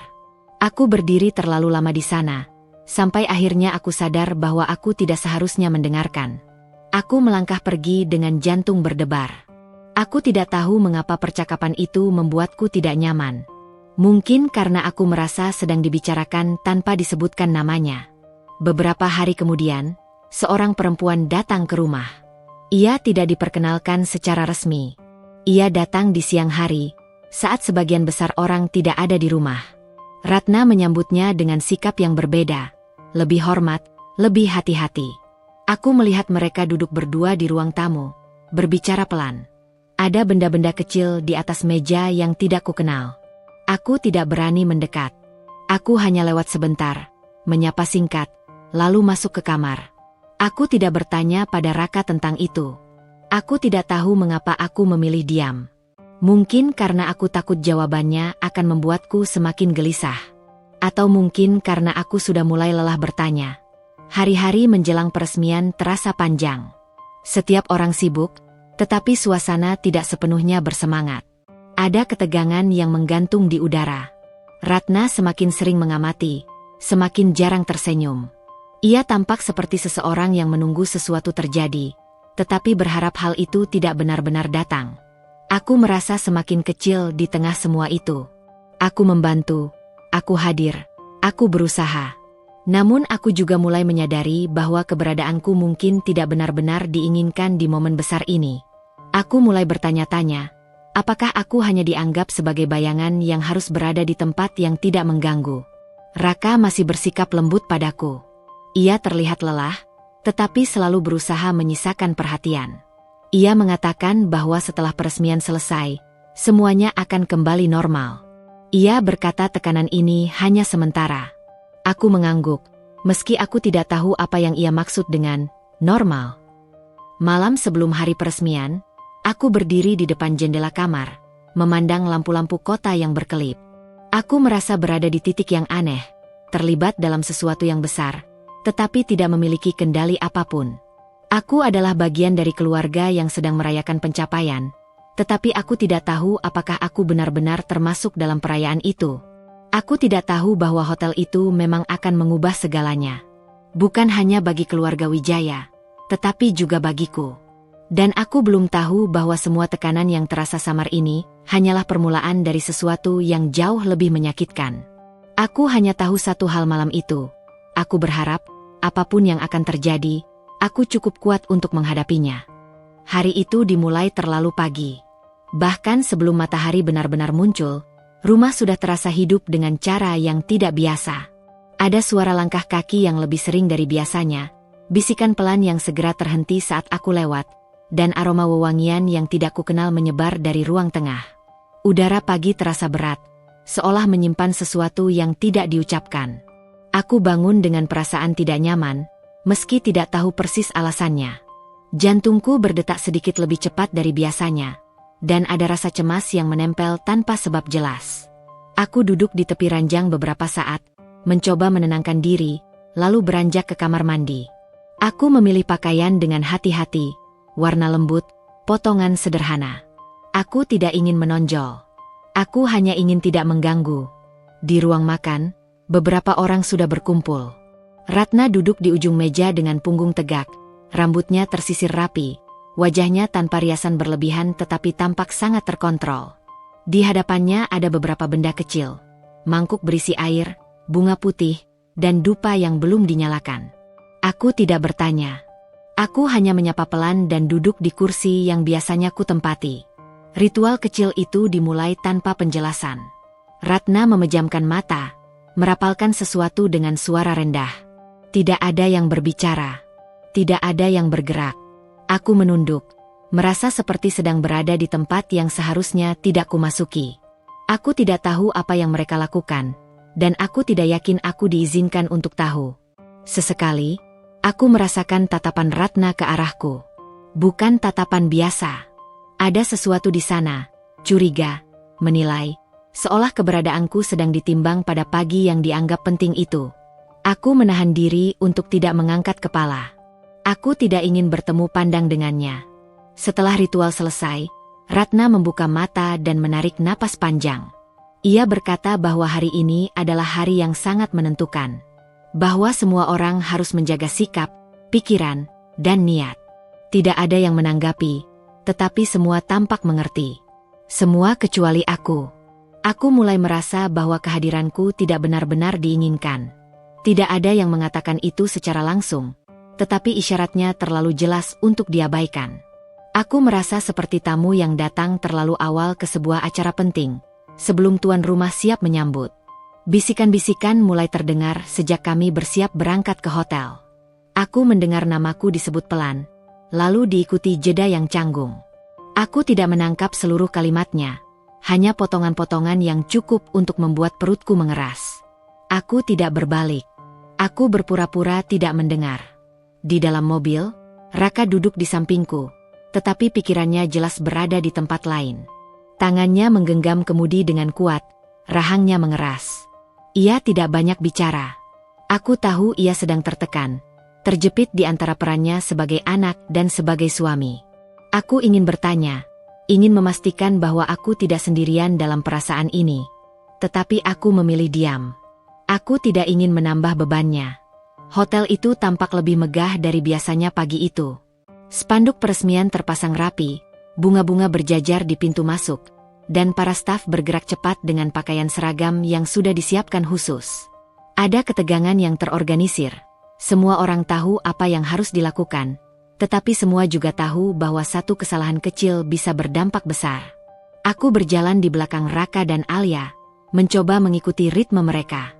Aku berdiri terlalu lama di sana, sampai akhirnya aku sadar bahwa aku tidak seharusnya mendengarkan. Aku melangkah pergi dengan jantung berdebar. Aku tidak tahu mengapa percakapan itu membuatku tidak nyaman. Mungkin karena aku merasa sedang dibicarakan tanpa disebutkan namanya. Beberapa hari kemudian, seorang perempuan datang ke rumah. Ia tidak diperkenalkan secara resmi. Ia datang di siang hari, saat sebagian besar orang tidak ada di rumah. Ratna menyambutnya dengan sikap yang berbeda, lebih hormat, lebih hati-hati. Aku melihat mereka duduk berdua di ruang tamu, berbicara pelan. Ada benda-benda kecil di atas meja yang tidak kukenal. Aku tidak berani mendekat. Aku hanya lewat sebentar, menyapa singkat, lalu masuk ke kamar. Aku tidak bertanya pada Raka tentang itu. Aku tidak tahu mengapa aku memilih diam. Mungkin karena aku takut jawabannya akan membuatku semakin gelisah. Atau mungkin karena aku sudah mulai lelah bertanya. Hari-hari menjelang peresmian terasa panjang. Setiap orang sibuk, tetapi suasana tidak sepenuhnya bersemangat. Ada ketegangan yang menggantung di udara. Ratna semakin sering mengamati, semakin jarang tersenyum. Ia tampak seperti seseorang yang menunggu sesuatu terjadi, tetapi berharap hal itu tidak benar-benar datang. Aku merasa semakin kecil di tengah semua itu. Aku membantu, aku hadir, aku berusaha. Namun aku juga mulai menyadari bahwa keberadaanku mungkin tidak benar-benar diinginkan di momen besar ini. Aku mulai bertanya-tanya, apakah aku hanya dianggap sebagai bayangan yang harus berada di tempat yang tidak mengganggu? Raka masih bersikap lembut padaku. Ia terlihat lelah, tetapi selalu berusaha menyisakan perhatian. Ia mengatakan bahwa setelah peresmian selesai, semuanya akan kembali normal. Ia berkata tekanan ini hanya sementara. Aku mengangguk, meski aku tidak tahu apa yang ia maksud dengan normal. Malam sebelum hari peresmian, aku berdiri di depan jendela kamar, memandang lampu-lampu kota yang berkelip. Aku merasa berada di titik yang aneh, terlibat dalam sesuatu yang besar, tetapi tidak memiliki kendali apapun. Aku adalah bagian dari keluarga yang sedang merayakan pencapaian, tetapi aku tidak tahu apakah aku benar-benar termasuk dalam perayaan itu. Aku tidak tahu bahwa hotel itu memang akan mengubah segalanya. Bukan hanya bagi keluarga Wijaya, tetapi juga bagiku. Dan aku belum tahu bahwa semua tekanan yang terasa samar ini hanyalah permulaan dari sesuatu yang jauh lebih menyakitkan. Aku hanya tahu satu hal malam itu. Aku berharap, apapun yang akan terjadi, aku cukup kuat untuk menghadapinya. Hari itu dimulai terlalu pagi. Bahkan sebelum matahari benar-benar muncul, rumah sudah terasa hidup dengan cara yang tidak biasa. Ada suara langkah kaki yang lebih sering dari biasanya, bisikan pelan yang segera terhenti saat aku lewat, dan aroma wewangian yang tidak kukenal menyebar dari ruang tengah. Udara pagi terasa berat, seolah menyimpan sesuatu yang tidak diucapkan. Aku bangun dengan perasaan tidak nyaman, meski tidak tahu persis alasannya. Jantungku berdetak sedikit lebih cepat dari biasanya, dan ada rasa cemas yang menempel tanpa sebab jelas. Aku duduk di tepi ranjang beberapa saat, mencoba menenangkan diri, lalu beranjak ke kamar mandi. Aku memilih pakaian dengan hati-hati, warna lembut, potongan sederhana. Aku tidak ingin menonjol. Aku hanya ingin tidak mengganggu. Di ruang makan, beberapa orang sudah berkumpul. Ratna duduk di ujung meja dengan punggung tegak, rambutnya tersisir rapi, wajahnya tanpa riasan berlebihan tetapi tampak sangat terkontrol. Di hadapannya ada beberapa benda kecil, mangkuk berisi air, bunga putih, dan dupa yang belum dinyalakan. Aku tidak bertanya. Aku hanya menyapa pelan dan duduk di kursi yang biasanya ku tempati. Ritual kecil itu dimulai tanpa penjelasan. Ratna memejamkan mata, merapalkan sesuatu dengan suara rendah. Tidak ada yang berbicara. Tidak ada yang bergerak. Aku menunduk, merasa seperti sedang berada di tempat yang seharusnya tidak kumasuki. Aku tidak tahu apa yang mereka lakukan, dan aku tidak yakin aku diizinkan untuk tahu. Sesekali, aku merasakan tatapan Ratna ke arahku. Bukan tatapan biasa. Ada sesuatu di sana, curiga, menilai, seolah keberadaanku sedang ditimbang pada pagi yang dianggap penting itu. Aku menahan diri untuk tidak mengangkat kepala. Aku tidak ingin bertemu pandang dengannya. Setelah ritual selesai, Ratna membuka mata dan menarik napas panjang. Ia berkata bahwa hari ini adalah hari yang sangat menentukan. Bahwa semua orang harus menjaga sikap, pikiran, dan niat. Tidak ada yang menanggapi, tetapi semua tampak mengerti. Semua kecuali aku. Aku mulai merasa bahwa kehadiranku tidak benar-benar diinginkan. Tidak ada yang mengatakan itu secara langsung, tetapi isyaratnya terlalu jelas untuk diabaikan. Aku merasa seperti tamu yang datang terlalu awal ke sebuah acara penting, sebelum tuan rumah siap menyambut. Bisikan-bisikan mulai terdengar sejak kami bersiap berangkat ke hotel. Aku mendengar namaku disebut pelan, lalu diikuti jeda yang canggung. Aku tidak menangkap seluruh kalimatnya, hanya potongan-potongan yang cukup untuk membuat perutku mengeras. Aku tidak berbalik. Aku berpura-pura tidak mendengar. Di dalam mobil, Raka duduk di sampingku, tetapi pikirannya jelas berada di tempat lain. Tangannya menggenggam kemudi dengan kuat, rahangnya mengeras. Ia tidak banyak bicara. Aku tahu ia sedang tertekan, terjepit di antara perannya sebagai anak dan sebagai suami. Aku ingin bertanya, ingin memastikan bahwa aku tidak sendirian dalam perasaan ini. Tetapi aku memilih diam. Aku tidak ingin menambah bebannya. Hotel itu tampak lebih megah dari biasanya pagi itu. Spanduk peresmian terpasang rapi, bunga-bunga berjajar di pintu masuk, dan para staf bergerak cepat dengan pakaian seragam yang sudah disiapkan khusus. Ada ketegangan yang terorganisir. Semua orang tahu apa yang harus dilakukan, tetapi semua juga tahu bahwa satu kesalahan kecil bisa berdampak besar. Aku berjalan di belakang Raka dan Alia, mencoba mengikuti ritme mereka.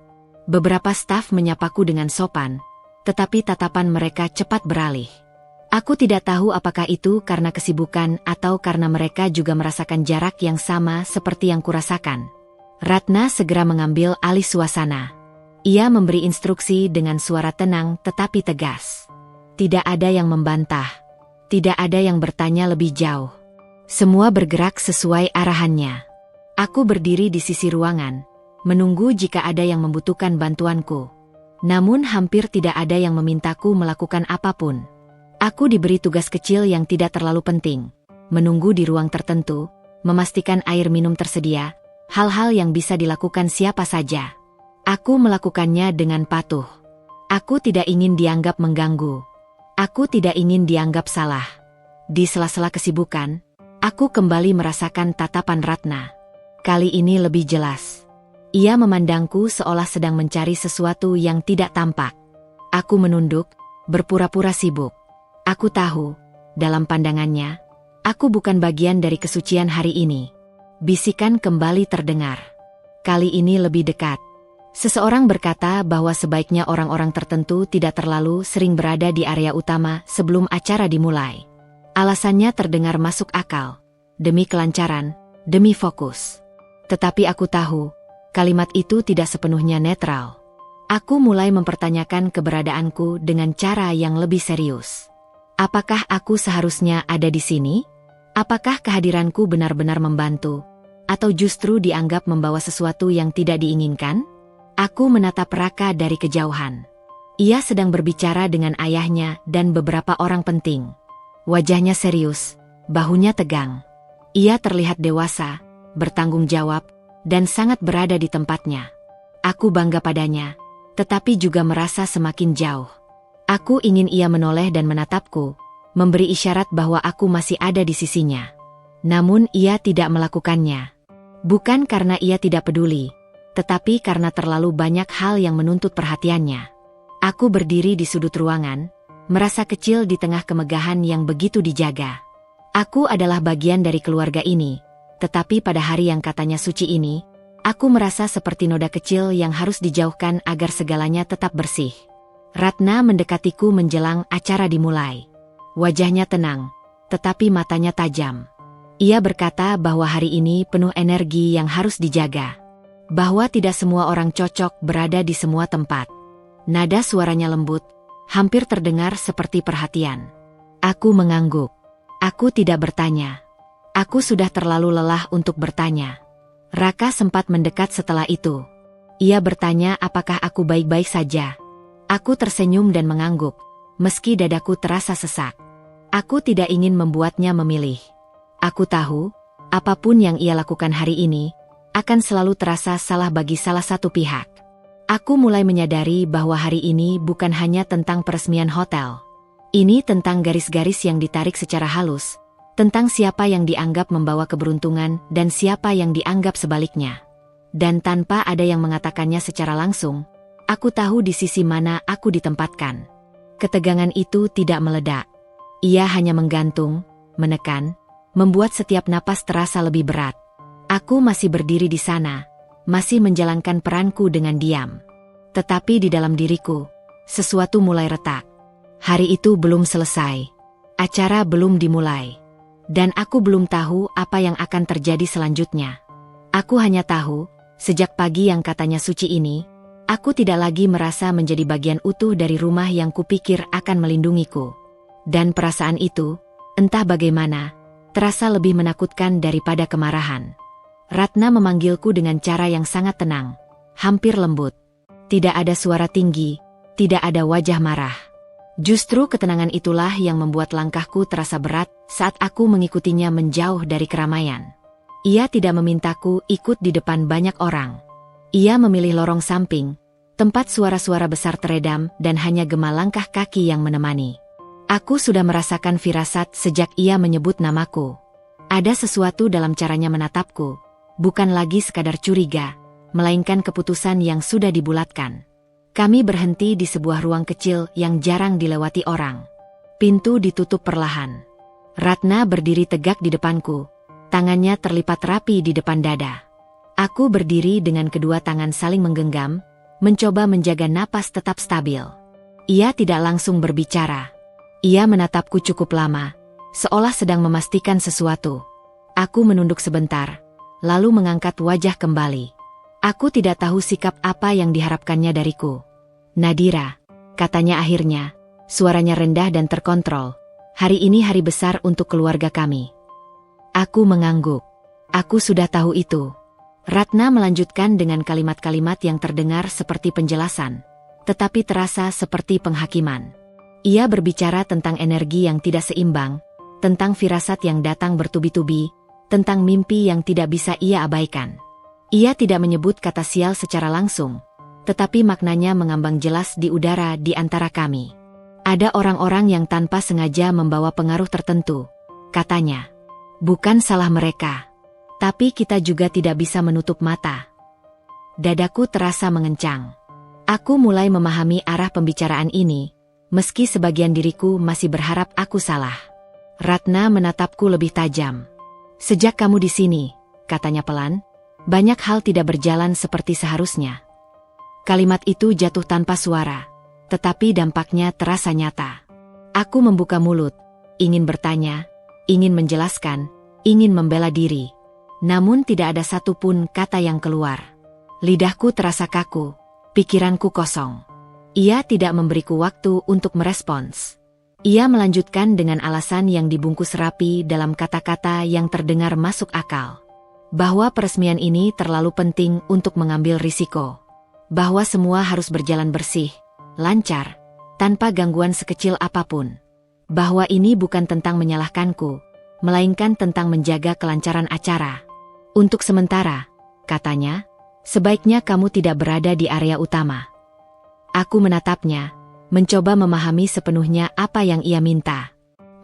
Beberapa staf menyapaku dengan sopan, tetapi tatapan mereka cepat beralih. Aku tidak tahu apakah itu karena kesibukan atau karena mereka juga merasakan jarak yang sama seperti yang kurasakan. Ratna segera mengambil alih suasana. Ia memberi instruksi dengan suara tenang tetapi tegas. Tidak ada yang membantah. Tidak ada yang bertanya lebih jauh. Semua bergerak sesuai arahannya. Aku berdiri di sisi ruangan, menunggu jika ada yang membutuhkan bantuanku. Namun hampir tidak ada yang memintaku melakukan apapun. Aku diberi tugas kecil yang tidak terlalu penting. Menunggu di ruang tertentu, memastikan air minum tersedia, hal-hal yang bisa dilakukan siapa saja. Aku melakukannya dengan patuh. Aku tidak ingin dianggap mengganggu. Aku tidak ingin dianggap salah. Di sela-sela kesibukan, aku kembali merasakan tatapan Ratna. Kali ini lebih jelas. Ia memandangku seolah sedang mencari sesuatu yang tidak tampak. Aku menunduk, berpura-pura sibuk. Aku tahu, dalam pandangannya, aku bukan bagian dari kesucian hari ini. Bisikan kembali terdengar. Kali ini lebih dekat. Seseorang berkata bahwa sebaiknya orang-orang tertentu tidak terlalu sering berada di area utama sebelum acara dimulai. Alasannya terdengar masuk akal. Demi kelancaran, demi fokus. Tetapi aku tahu, kalimat itu tidak sepenuhnya netral. Aku mulai mempertanyakan keberadaanku dengan cara yang lebih serius. Apakah aku seharusnya ada di sini? Apakah kehadiranku benar-benar membantu? Atau justru dianggap membawa sesuatu yang tidak diinginkan? Aku menatap Raka dari kejauhan. Ia sedang berbicara dengan ayahnya dan beberapa orang penting. Wajahnya serius, bahunya tegang. Ia terlihat dewasa, bertanggung jawab, dan sangat berada di tempatnya. Aku bangga padanya, tetapi juga merasa semakin jauh. Aku ingin ia menoleh dan menatapku, memberi isyarat bahwa aku masih ada di sisinya. Namun ia tidak melakukannya. Bukan karena ia tidak peduli, tetapi karena terlalu banyak hal yang menuntut perhatiannya. Aku berdiri di sudut ruangan, merasa kecil di tengah kemegahan yang begitu dijaga. Aku adalah bagian dari keluarga ini, tetapi pada hari yang katanya suci ini, aku merasa seperti noda kecil yang harus dijauhkan agar segalanya tetap bersih. Ratna mendekatiku menjelang acara dimulai. Wajahnya tenang, tetapi matanya tajam. Ia berkata bahwa hari ini penuh energi yang harus dijaga. Bahwa tidak semua orang cocok berada di semua tempat. Nada suaranya lembut, hampir terdengar seperti perhatian. Aku mengangguk. Aku tidak bertanya. Aku sudah terlalu lelah untuk bertanya. Raka sempat mendekat setelah itu. Ia bertanya apakah aku baik-baik saja. Aku tersenyum dan mengangguk, meski dadaku terasa sesak. Aku tidak ingin membuatnya memilih. Aku tahu, apapun yang ia lakukan hari ini, akan selalu terasa salah bagi salah satu pihak. Aku mulai menyadari bahwa hari ini bukan hanya tentang peresmian hotel. Ini tentang garis-garis yang ditarik secara halus, tentang siapa yang dianggap membawa keberuntungan dan siapa yang dianggap sebaliknya. Dan tanpa ada yang mengatakannya secara langsung, aku tahu di sisi mana aku ditempatkan. Ketegangan itu tidak meledak. Ia hanya menggantung, menekan, membuat setiap napas terasa lebih berat. Aku masih berdiri di sana, masih menjalankan peranku dengan diam. Tetapi di dalam diriku, sesuatu mulai retak. Hari itu belum selesai. Acara belum dimulai. Dan aku belum tahu apa yang akan terjadi selanjutnya. Aku hanya tahu, sejak pagi yang katanya suci ini, aku tidak lagi merasa menjadi bagian utuh dari rumah yang kupikir akan melindungiku. Dan perasaan itu, entah bagaimana, terasa lebih menakutkan daripada kemarahan. Ratna memanggilku dengan cara yang sangat tenang, hampir lembut. Tidak ada suara tinggi, tidak ada wajah marah. Justru ketenangan itulah yang membuat langkahku terasa berat saat aku mengikutinya menjauh dari keramaian. Ia tidak memintaku ikut di depan banyak orang. Ia memilih lorong samping, tempat suara-suara besar teredam dan hanya gema langkah kaki yang menemani. Aku sudah merasakan firasat sejak ia menyebut namaku. Ada sesuatu dalam caranya menatapku, bukan lagi sekadar curiga, melainkan keputusan yang sudah dibulatkan. Kami berhenti di sebuah ruang kecil yang jarang dilewati orang. Pintu ditutup perlahan. Ratna berdiri tegak di depanku, tangannya terlipat rapi di depan dada. Aku berdiri dengan kedua tangan saling menggenggam, mencoba menjaga napas tetap stabil. Ia tidak langsung berbicara. Ia menatapku cukup lama, seolah sedang memastikan sesuatu. Aku menunduk sebentar, lalu mengangkat wajah kembali. Aku tidak tahu sikap apa yang diharapkannya dariku. Nadira, katanya akhirnya, suaranya rendah dan terkontrol. Hari ini hari besar untuk keluarga kami. Aku mengangguk. Aku sudah tahu itu. Ratna melanjutkan dengan kalimat-kalimat yang terdengar seperti penjelasan, tetapi terasa seperti penghakiman. Ia berbicara tentang energi yang tidak seimbang, tentang firasat yang datang bertubi-tubi, tentang mimpi yang tidak bisa ia abaikan. Ia tidak menyebut kata sial secara langsung, tetapi maknanya mengambang jelas di udara di antara kami. Ada orang-orang yang tanpa sengaja membawa pengaruh tertentu, katanya. Bukan salah mereka, tapi kita juga tidak bisa menutup mata. Dadaku terasa mengencang. Aku mulai memahami arah pembicaraan ini, meski sebagian diriku masih berharap aku salah. Ratna menatapku lebih tajam. Sejak kamu di sini, katanya pelan, banyak hal tidak berjalan seperti seharusnya. Kalimat itu jatuh tanpa suara, tetapi dampaknya terasa nyata. Aku membuka mulut, ingin bertanya, ingin menjelaskan, ingin membela diri. Namun tidak ada satupun kata yang keluar. Lidahku terasa kaku, pikiranku kosong. Ia tidak memberiku waktu untuk merespons. Ia melanjutkan dengan alasan yang dibungkus rapi dalam kata-kata yang terdengar masuk akal. Bahwa peresmian ini terlalu penting untuk mengambil risiko. Bahwa semua harus berjalan bersih, lancar, tanpa gangguan sekecil apapun. Bahwa ini bukan tentang menyalahkanku, melainkan tentang menjaga kelancaran acara. Untuk sementara, katanya, Sebaiknya kamu tidak berada di area utama. Aku menatapnya, mencoba memahami sepenuhnya apa yang ia minta.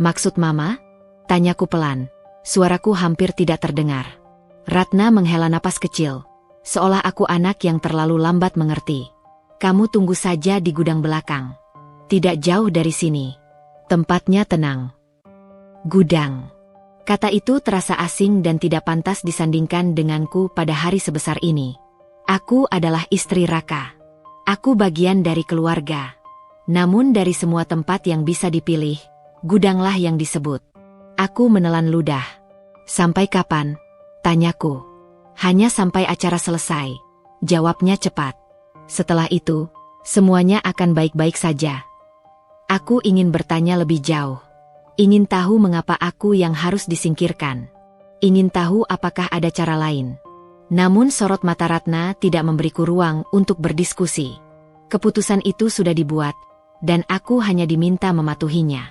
Maksud Mama? Tanyaku pelan. Suaraku hampir tidak terdengar. Ratna menghela napas kecil, seolah aku anak yang terlalu lambat mengerti. Kamu tunggu saja di gudang belakang. Tidak jauh dari sini. Tempatnya tenang. Gudang. Kata itu terasa asing dan tidak pantas disandingkan denganku pada hari sebesar ini. Aku adalah istri Raka. Aku bagian dari keluarga. Namun dari semua tempat yang bisa dipilih, gudanglah yang disebut. Aku menelan ludah. Sampai kapan? Tanyaku. Hanya sampai acara selesai. Jawabnya cepat. Setelah itu, semuanya akan baik-baik saja. Aku ingin bertanya lebih jauh. Ingin tahu mengapa aku yang harus disingkirkan. Ingin tahu apakah ada cara lain. Namun sorot mata Ratna tidak memberiku ruang untuk berdiskusi. Keputusan itu sudah dibuat, dan aku hanya diminta mematuhinya.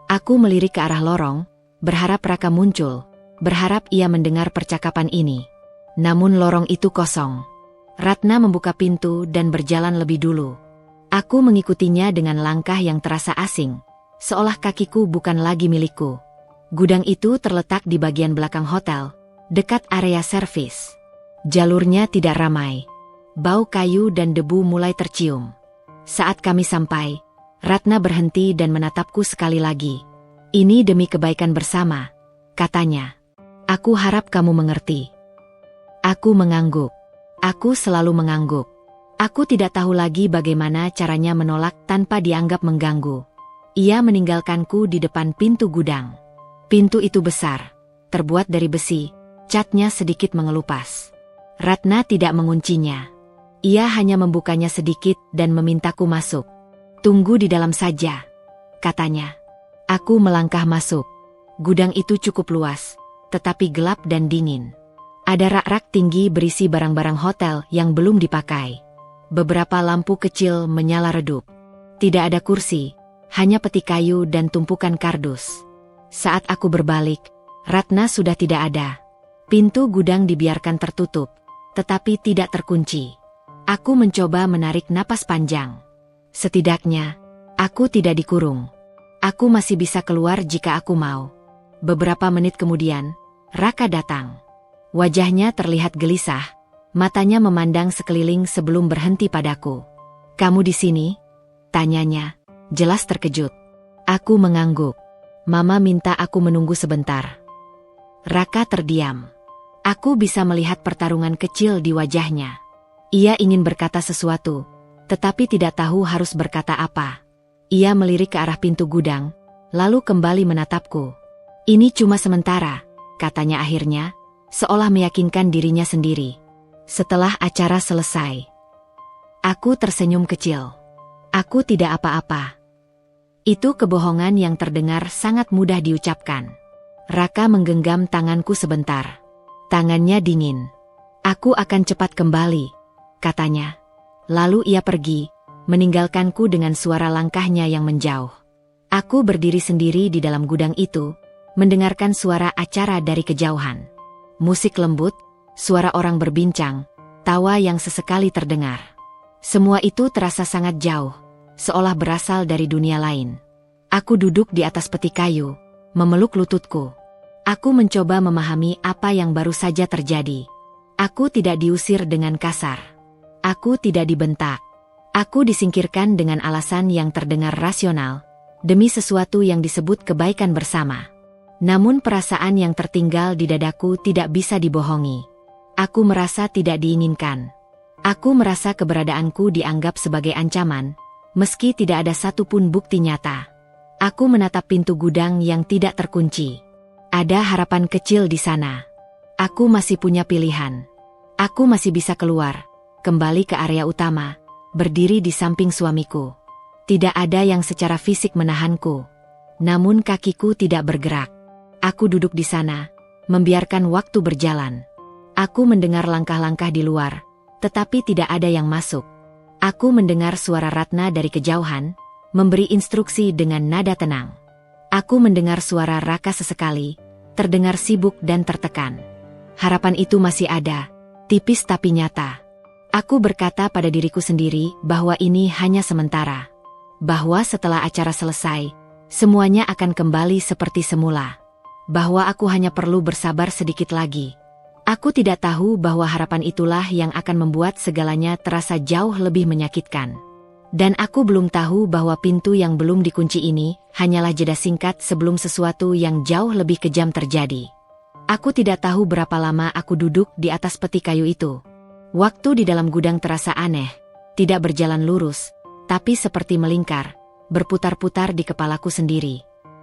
Aku melirik ke arah lorong, berharap Raka muncul, berharap ia mendengar percakapan ini. Namun lorong itu kosong. Ratna membuka pintu dan berjalan lebih dulu. Aku mengikutinya dengan langkah yang terasa asing, seolah kakiku bukan lagi milikku. Gudang itu terletak di bagian belakang hotel, dekat area servis. Jalurnya tidak ramai. Bau kayu dan debu mulai tercium. Saat kami sampai, Ratna berhenti dan menatapku sekali lagi. Ini demi kebaikan bersama, katanya. Aku harap kamu mengerti. Aku mengangguk. Aku selalu mengangguk. Aku tidak tahu lagi bagaimana caranya menolak tanpa dianggap mengganggu. Ia meninggalkanku di depan pintu gudang. Pintu itu besar, terbuat dari besi, catnya sedikit mengelupas. Ratna tidak menguncinya. Ia hanya membukanya sedikit dan memintaku masuk. Tunggu di dalam saja, katanya. Aku melangkah masuk. Gudang itu cukup luas, tetapi gelap dan dingin. Ada rak-rak tinggi berisi barang-barang hotel yang belum dipakai. Beberapa lampu kecil menyala redup. Tidak ada kursi, hanya peti kayu dan tumpukan kardus. Saat aku berbalik, Ratna sudah tidak ada. Pintu gudang dibiarkan tertutup, tetapi tidak terkunci. Aku mencoba menarik napas panjang. Setidaknya, aku tidak dikurung. Aku masih bisa keluar jika aku mau. Beberapa menit kemudian, Raka datang. Wajahnya terlihat gelisah, matanya memandang sekeliling sebelum berhenti padaku. Kamu di sini? Tanyanya, jelas terkejut. Aku mengangguk. Mama minta aku menunggu sebentar. Raka terdiam. Aku bisa melihat pertarungan kecil di wajahnya. Ia ingin berkata sesuatu, tetapi tidak tahu harus berkata apa. Ia melirik ke arah pintu gudang, lalu kembali menatapku. Ini cuma sementara, katanya akhirnya, seolah meyakinkan dirinya sendiri. Setelah acara selesai, aku tersenyum kecil. Aku tidak apa-apa. Itu kebohongan yang terdengar sangat mudah diucapkan. Raka menggenggam tanganku sebentar. Tangannya dingin. Aku akan cepat kembali, katanya. Lalu ia pergi, meninggalkanku dengan suara langkahnya yang menjauh. Aku berdiri sendiri di dalam gudang itu, mendengarkan suara acara dari kejauhan. Musik lembut, suara orang berbincang, tawa yang sesekali terdengar. Semua itu terasa sangat jauh, seolah berasal dari dunia lain. Aku duduk di atas peti kayu, memeluk lututku. Aku mencoba memahami apa yang baru saja terjadi. Aku tidak diusir dengan kasar. Aku tidak dibentak. Aku disingkirkan dengan alasan yang terdengar rasional, demi sesuatu yang disebut kebaikan bersama. Namun perasaan yang tertinggal di dadaku tidak bisa dibohongi. Aku merasa tidak diinginkan. Aku merasa keberadaanku dianggap sebagai ancaman, meski tidak ada satupun bukti nyata. Aku menatap pintu gudang yang tidak terkunci. Ada harapan kecil di sana. Aku masih punya pilihan. Aku masih bisa keluar, kembali ke area utama, berdiri di samping suamiku. Tidak ada yang secara fisik menahanku. Namun kakiku tidak bergerak. Aku duduk di sana, membiarkan waktu berjalan. Aku mendengar langkah-langkah di luar, tetapi tidak ada yang masuk. Aku mendengar suara Ratna dari kejauhan, memberi instruksi dengan nada tenang. Aku mendengar suara Raka sesekali, terdengar sibuk dan tertekan. Harapan itu masih ada, tipis tapi nyata. Aku berkata pada diriku sendiri bahwa ini hanya sementara. Bahwa setelah acara selesai, semuanya akan kembali seperti semula. Bahwa aku hanya perlu bersabar sedikit lagi. Aku tidak tahu bahwa harapan itulah yang akan membuat segalanya terasa jauh lebih menyakitkan. Dan aku belum tahu bahwa pintu yang belum dikunci ini hanyalah jeda singkat sebelum sesuatu yang jauh lebih kejam terjadi. Aku tidak tahu berapa lama aku duduk di atas peti kayu itu. Waktu di dalam gudang terasa aneh, tidak berjalan lurus, tapi seperti melingkar, berputar-putar di kepalaku sendiri.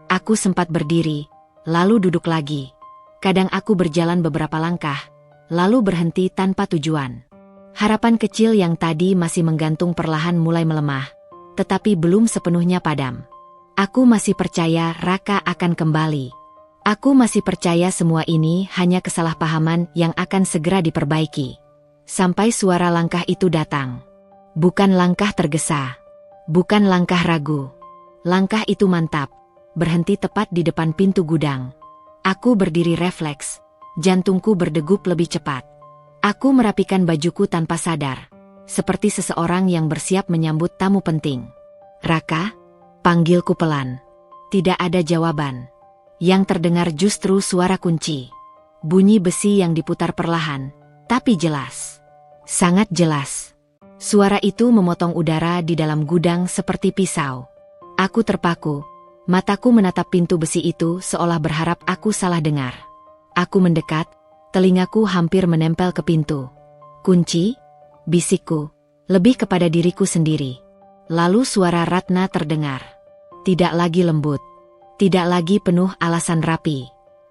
Aku sempat berdiri, lalu duduk lagi. Kadang aku berjalan beberapa langkah, lalu berhenti tanpa tujuan. Harapan kecil yang tadi masih menggantung perlahan mulai melemah, tetapi belum sepenuhnya padam. Aku masih percaya Raka akan kembali. Aku masih percaya semua ini hanya kesalahpahaman yang akan segera diperbaiki. Sampai suara langkah itu datang. Bukan langkah tergesa. Bukan langkah ragu. Langkah itu mantap, berhenti tepat di depan pintu gudang. Aku berdiri refleks, jantungku berdegup lebih cepat. Aku merapikan bajuku tanpa sadar, seperti seseorang yang bersiap menyambut tamu penting. Raka, panggilku pelan. Tidak ada jawaban. Yang terdengar justru suara kunci. Bunyi besi yang diputar perlahan, tapi jelas. Sangat jelas. Suara itu memotong udara di dalam gudang seperti pisau. Aku terpaku. Mataku menatap pintu besi itu seolah berharap aku salah dengar. Aku mendekat, telingaku hampir menempel ke pintu. Kunci? Bisikku, lebih kepada diriku sendiri. Lalu suara Ratna terdengar. Tidak lagi lembut. Tidak lagi penuh alasan rapi.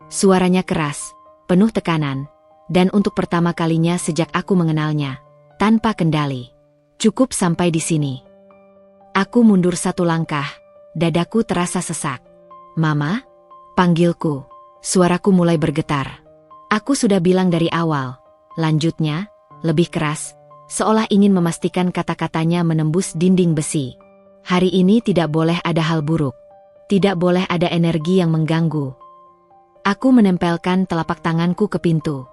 Suaranya keras, penuh tekanan. Dan untuk pertama kalinya sejak aku mengenalnya, tanpa kendali. Cukup sampai di sini. Aku mundur satu langkah, dadaku terasa sesak. Mama? Panggilku. Suaraku mulai bergetar. Aku sudah bilang dari awal. Lanjutnya, lebih keras, seolah ingin memastikan kata-katanya menembus dinding besi. Hari ini tidak boleh ada hal buruk. Tidak boleh ada energi yang mengganggu. Aku menempelkan telapak tanganku ke pintu.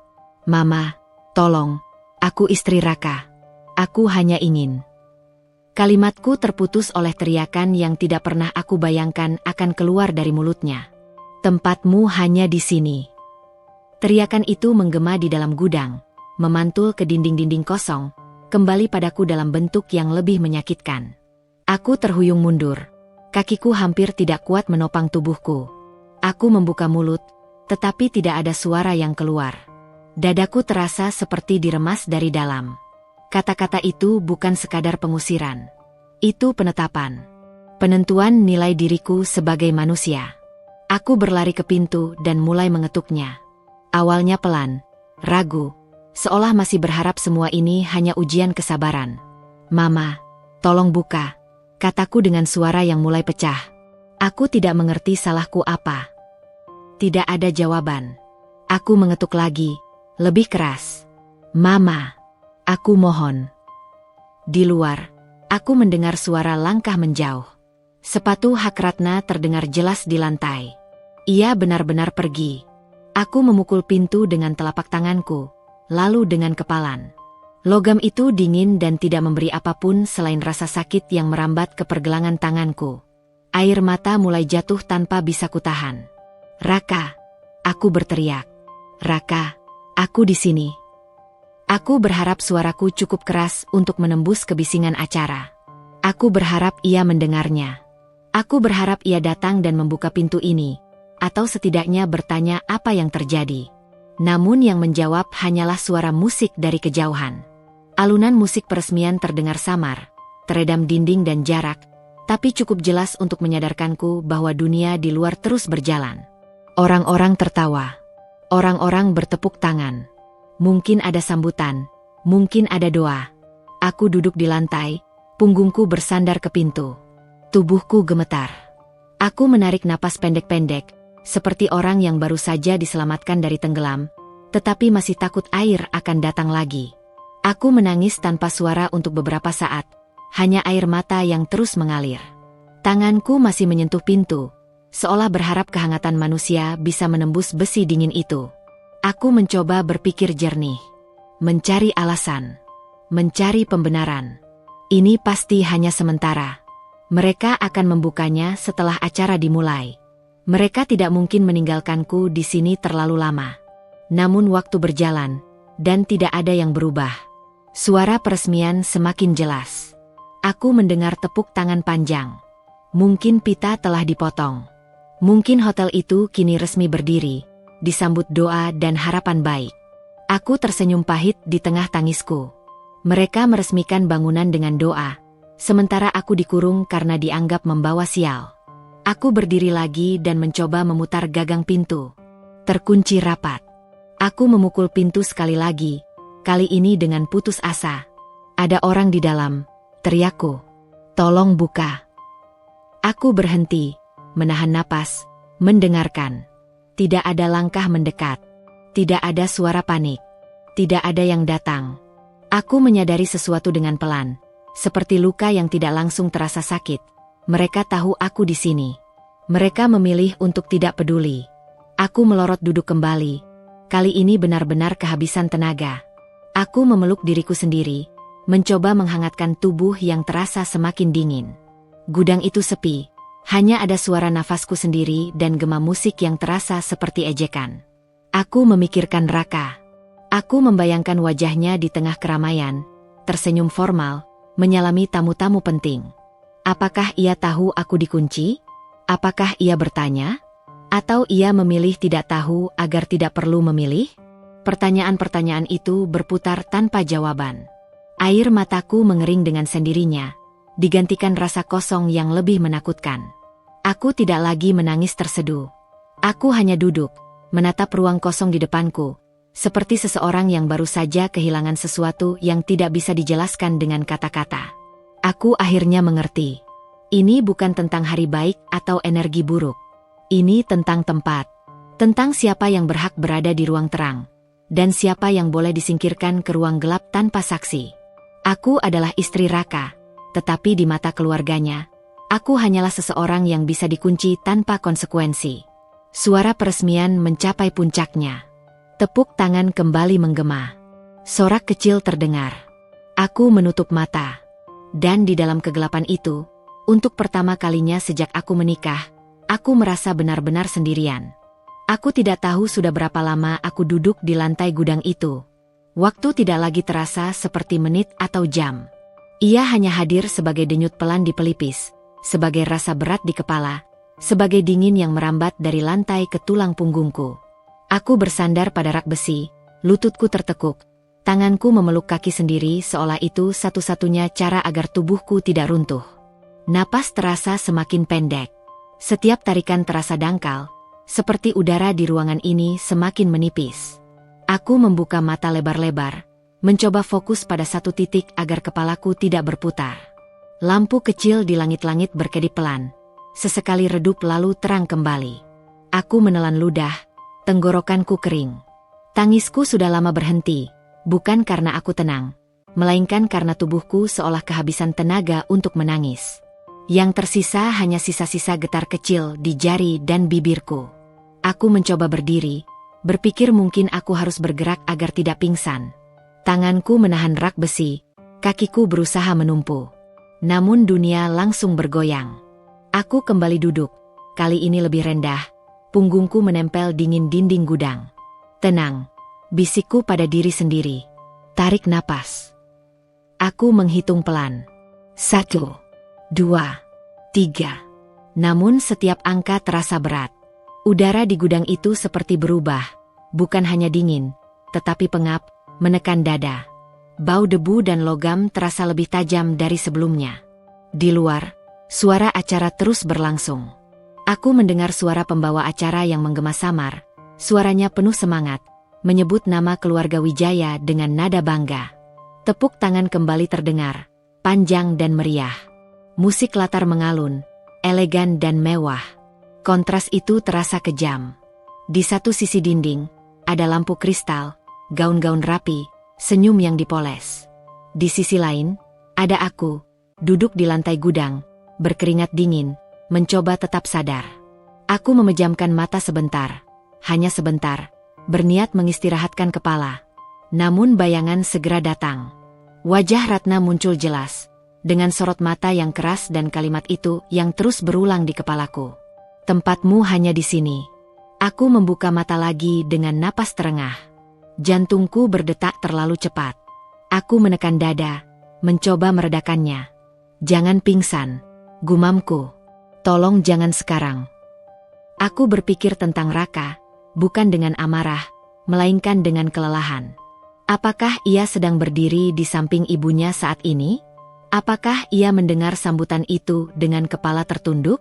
Mama, tolong, aku istri Raka. Aku hanya ingin. Kalimatku terputus oleh teriakan yang tidak pernah aku bayangkan akan keluar dari mulutnya. Tempatmu hanya di sini. Teriakan itu menggema di dalam gudang, memantul ke dinding-dinding kosong, kembali padaku dalam bentuk yang lebih menyakitkan. Aku terhuyung mundur. Kakiku hampir tidak kuat menopang tubuhku. Aku membuka mulut, tetapi tidak ada suara yang keluar. Dadaku terasa seperti diremas dari dalam. Kata-kata itu bukan sekadar pengusiran. Itu penetapan. Penentuan nilai diriku sebagai manusia. Aku berlari ke pintu dan mulai mengetuknya. Awalnya pelan, ragu, seolah masih berharap semua ini hanya ujian kesabaran. Mama, tolong buka, kataku dengan suara yang mulai pecah. Aku tidak mengerti salahku apa. Tidak ada jawaban. Aku mengetuk lagi, lebih keras. Mama, aku mohon. Di luar, aku mendengar suara langkah menjauh. Sepatu hak Ratna terdengar jelas di lantai. Ia benar-benar pergi. Aku memukul pintu dengan telapak tanganku, lalu dengan kepalan. Logam itu dingin dan tidak memberi apapun selain rasa sakit yang merambat ke pergelangan tanganku. Air mata mulai jatuh tanpa bisa kutahan. Raka, aku berteriak. Raka, aku di sini. Aku berharap suaraku cukup keras untuk menembus kebisingan acara. Aku berharap ia mendengarnya. Aku berharap ia datang dan membuka pintu ini, atau setidaknya bertanya apa yang terjadi. Namun yang menjawab hanyalah suara musik dari kejauhan. Alunan musik peresmian terdengar samar, teredam dinding dan jarak, tapi cukup jelas untuk menyadarkanku bahwa dunia di luar terus berjalan. Orang-orang tertawa. Orang-orang bertepuk tangan. Mungkin ada sambutan, mungkin ada doa. Aku duduk di lantai, punggungku bersandar ke pintu. Tubuhku gemetar. Aku menarik napas pendek-pendek, seperti orang yang baru saja diselamatkan dari tenggelam, tetapi masih takut air akan datang lagi. Aku menangis tanpa suara untuk beberapa saat, hanya air mata yang terus mengalir. Tanganku masih menyentuh pintu, seolah berharap kehangatan manusia bisa menembus besi dingin itu. Aku mencoba berpikir jernih, mencari alasan. mencari pembenaran. Ini pasti hanya sementara. Mereka akan membukanya setelah acara dimulai. Mereka tidak mungkin meninggalkanku di sini terlalu lama. Namun waktu berjalan, dan tidak ada yang berubah. Suara peresmian semakin jelas. Aku mendengar tepuk tangan panjang. Mungkin pita telah dipotong. Mungkin hotel itu kini resmi berdiri, disambut doa dan harapan baik. Aku tersenyum pahit di tengah tangisku. Mereka meresmikan bangunan dengan doa, sementara aku dikurung karena dianggap membawa sial. Aku berdiri lagi dan mencoba memutar gagang pintu. Terkunci rapat. Aku memukul pintu sekali lagi, kali ini dengan putus asa. Ada orang di dalam, teriakku. Tolong buka. Aku berhenti, menahan napas, mendengarkan. Tidak ada langkah mendekat. Tidak ada suara panik. Tidak ada yang datang. Aku menyadari sesuatu dengan pelan, seperti luka yang tidak langsung terasa sakit. Mereka tahu aku di sini. Mereka memilih untuk tidak peduli. Aku melorot duduk kembali. Kali ini benar-benar kehabisan tenaga. Aku memeluk diriku sendiri, mencoba menghangatkan tubuh yang terasa semakin dingin. Gudang itu sepi. Hanya ada suara nafasku sendiri dan gema musik yang terasa seperti ejekan. Aku memikirkan Raka. Aku membayangkan wajahnya di tengah keramaian, tersenyum formal, menyalami tamu-tamu penting. Apakah ia tahu aku dikunci? Apakah ia bertanya? Atau ia memilih tidak tahu agar tidak perlu memilih? Pertanyaan-pertanyaan itu berputar tanpa jawaban. Air mataku mengering dengan sendirinya, digantikan rasa kosong yang lebih menakutkan. Aku tidak lagi menangis terseduh. Aku hanya duduk, menatap ruang kosong di depanku, seperti seseorang yang baru saja kehilangan sesuatu yang tidak bisa dijelaskan dengan kata-kata. Aku akhirnya mengerti. Ini bukan tentang hari baik atau energi buruk. Ini tentang tempat. Tentang siapa yang berhak berada di ruang terang. Dan siapa yang boleh disingkirkan ke ruang gelap tanpa saksi. Aku adalah istri Raka. Tetapi di mata keluarganya, aku hanyalah seseorang yang bisa dikunci tanpa konsekuensi. Suara peresmian mencapai puncaknya. Tepuk tangan kembali menggema. Sorak kecil terdengar. Aku menutup mata. Dan di dalam kegelapan itu, untuk pertama kalinya sejak aku menikah, aku merasa benar-benar sendirian. Aku tidak tahu sudah berapa lama aku duduk di lantai gudang itu. Waktu tidak lagi terasa seperti menit atau jam. Ia hanya hadir sebagai denyut pelan di pelipis, sebagai rasa berat di kepala, sebagai dingin yang merambat dari lantai ke tulang punggungku. Aku bersandar pada rak besi, lututku tertekuk, tanganku memeluk kaki sendiri seolah itu satu-satunya cara agar tubuhku tidak runtuh. Napas terasa semakin pendek. Setiap tarikan terasa dangkal, seperti udara di ruangan ini semakin menipis. Aku membuka mata lebar-lebar, mencoba fokus pada satu titik agar kepalaku tidak berputar. Lampu kecil di langit-langit berkedip pelan, sesekali redup lalu terang kembali. Aku menelan ludah. Tenggorokanku kering. Tangisku sudah lama berhenti, bukan karena aku tenang, melainkan karena tubuhku seolah kehabisan tenaga untuk menangis. Yang tersisa hanya sisa-sisa getar kecil di jari dan bibirku. Aku mencoba berdiri, berpikir mungkin aku harus bergerak agar tidak pingsan. Tanganku menahan rak besi, kakiku berusaha menumpu. Namun dunia langsung bergoyang. Aku kembali duduk, kali ini lebih rendah. Punggungku menempel dingin dinding gudang. Tenang, bisikku pada diri sendiri. Tarik napas. Aku menghitung pelan. 1, 2, 3. Namun setiap angka terasa berat. Udara di gudang itu seperti berubah. Bukan hanya dingin, tetapi pengap, menekan dada. Bau debu dan logam terasa lebih tajam dari sebelumnya. Di luar, suara acara terus berlangsung. Aku mendengar suara pembawa acara yang menggema samar. Suaranya penuh semangat, menyebut nama keluarga Wijaya dengan nada bangga. Tepuk tangan kembali terdengar, panjang dan meriah. Musik latar mengalun, elegan dan mewah. Kontras itu terasa kejam. Di satu sisi dinding, ada lampu kristal, gaun-gaun rapi, senyum yang dipoles. Di sisi lain, ada aku, duduk di lantai gudang, berkeringat dingin, mencoba tetap sadar. Aku memejamkan mata sebentar, hanya sebentar, berniat mengistirahatkan kepala. Namun bayangan segera datang. Wajah Ratna muncul jelas, dengan sorot mata yang keras dan kalimat itu yang terus berulang di kepalaku. Tempatmu hanya di sini. Aku membuka mata lagi dengan napas terengah. Jantungku berdetak terlalu cepat. Aku menekan dada, mencoba meredakannya. Jangan pingsan, gumamku. Tolong jangan sekarang. Aku berpikir tentang Raka, bukan dengan amarah, melainkan dengan kelelahan. Apakah ia sedang berdiri di samping ibunya saat ini? Apakah ia mendengar sambutan itu dengan kepala tertunduk?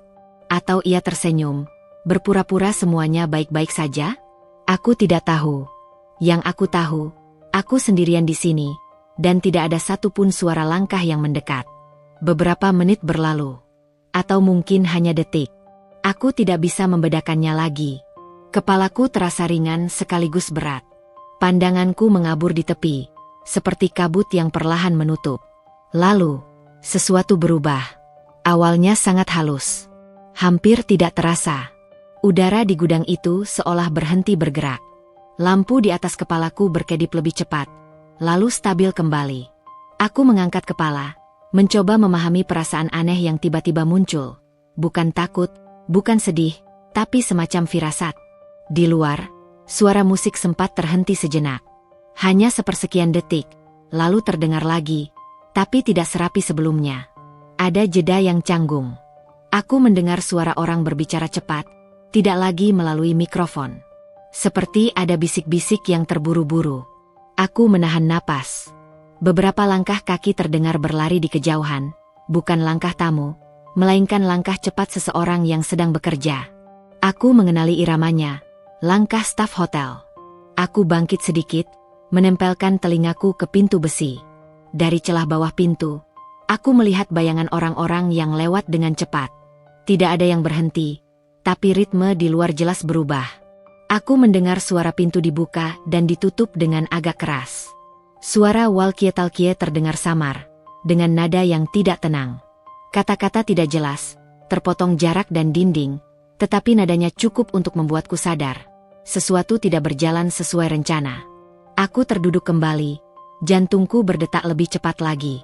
Atau ia tersenyum, berpura-pura semuanya baik-baik saja? Aku tidak tahu. Yang aku tahu, aku sendirian di sini, dan tidak ada satupun suara langkah yang mendekat. Beberapa menit berlalu. Atau mungkin hanya detik. Aku tidak bisa membedakannya lagi. Kepalaku terasa ringan sekaligus berat. Pandanganku mengabur di tepi, seperti kabut yang perlahan menutup. Lalu, sesuatu berubah. Awalnya sangat halus. Hampir tidak terasa. Udara di gudang itu seolah berhenti bergerak. Lampu di atas kepalaku berkedip lebih cepat, lalu stabil kembali. Aku mengangkat kepala, mencoba memahami perasaan aneh yang tiba-tiba muncul. Bukan takut, bukan sedih, tapi semacam firasat. Di luar, suara musik sempat terhenti sejenak. Hanya sepersekian detik, lalu terdengar lagi, tapi tidak serapi sebelumnya. Ada jeda yang canggung. Aku mendengar suara orang berbicara cepat, tidak lagi melalui mikrofon. Seperti ada bisik-bisik yang terburu-buru. Aku menahan napas. Beberapa langkah kaki terdengar berlari di kejauhan, bukan langkah tamu, melainkan langkah cepat seseorang yang sedang bekerja. Aku mengenali iramanya. Langkah staf hotel. Aku bangkit sedikit, menempelkan telingaku ke pintu besi. Dari celah bawah pintu, aku melihat bayangan orang-orang yang lewat dengan cepat. Tidak ada yang berhenti, tapi ritme di luar jelas berubah. Aku mendengar suara pintu dibuka dan ditutup dengan agak keras. Suara walkie-talkie terdengar samar, dengan nada yang tidak tenang. Kata-kata tidak jelas, terpotong jarak dan dinding, tetapi nadanya cukup untuk membuatku sadar. Sesuatu tidak berjalan sesuai rencana. Aku terduduk kembali, jantungku berdetak lebih cepat lagi.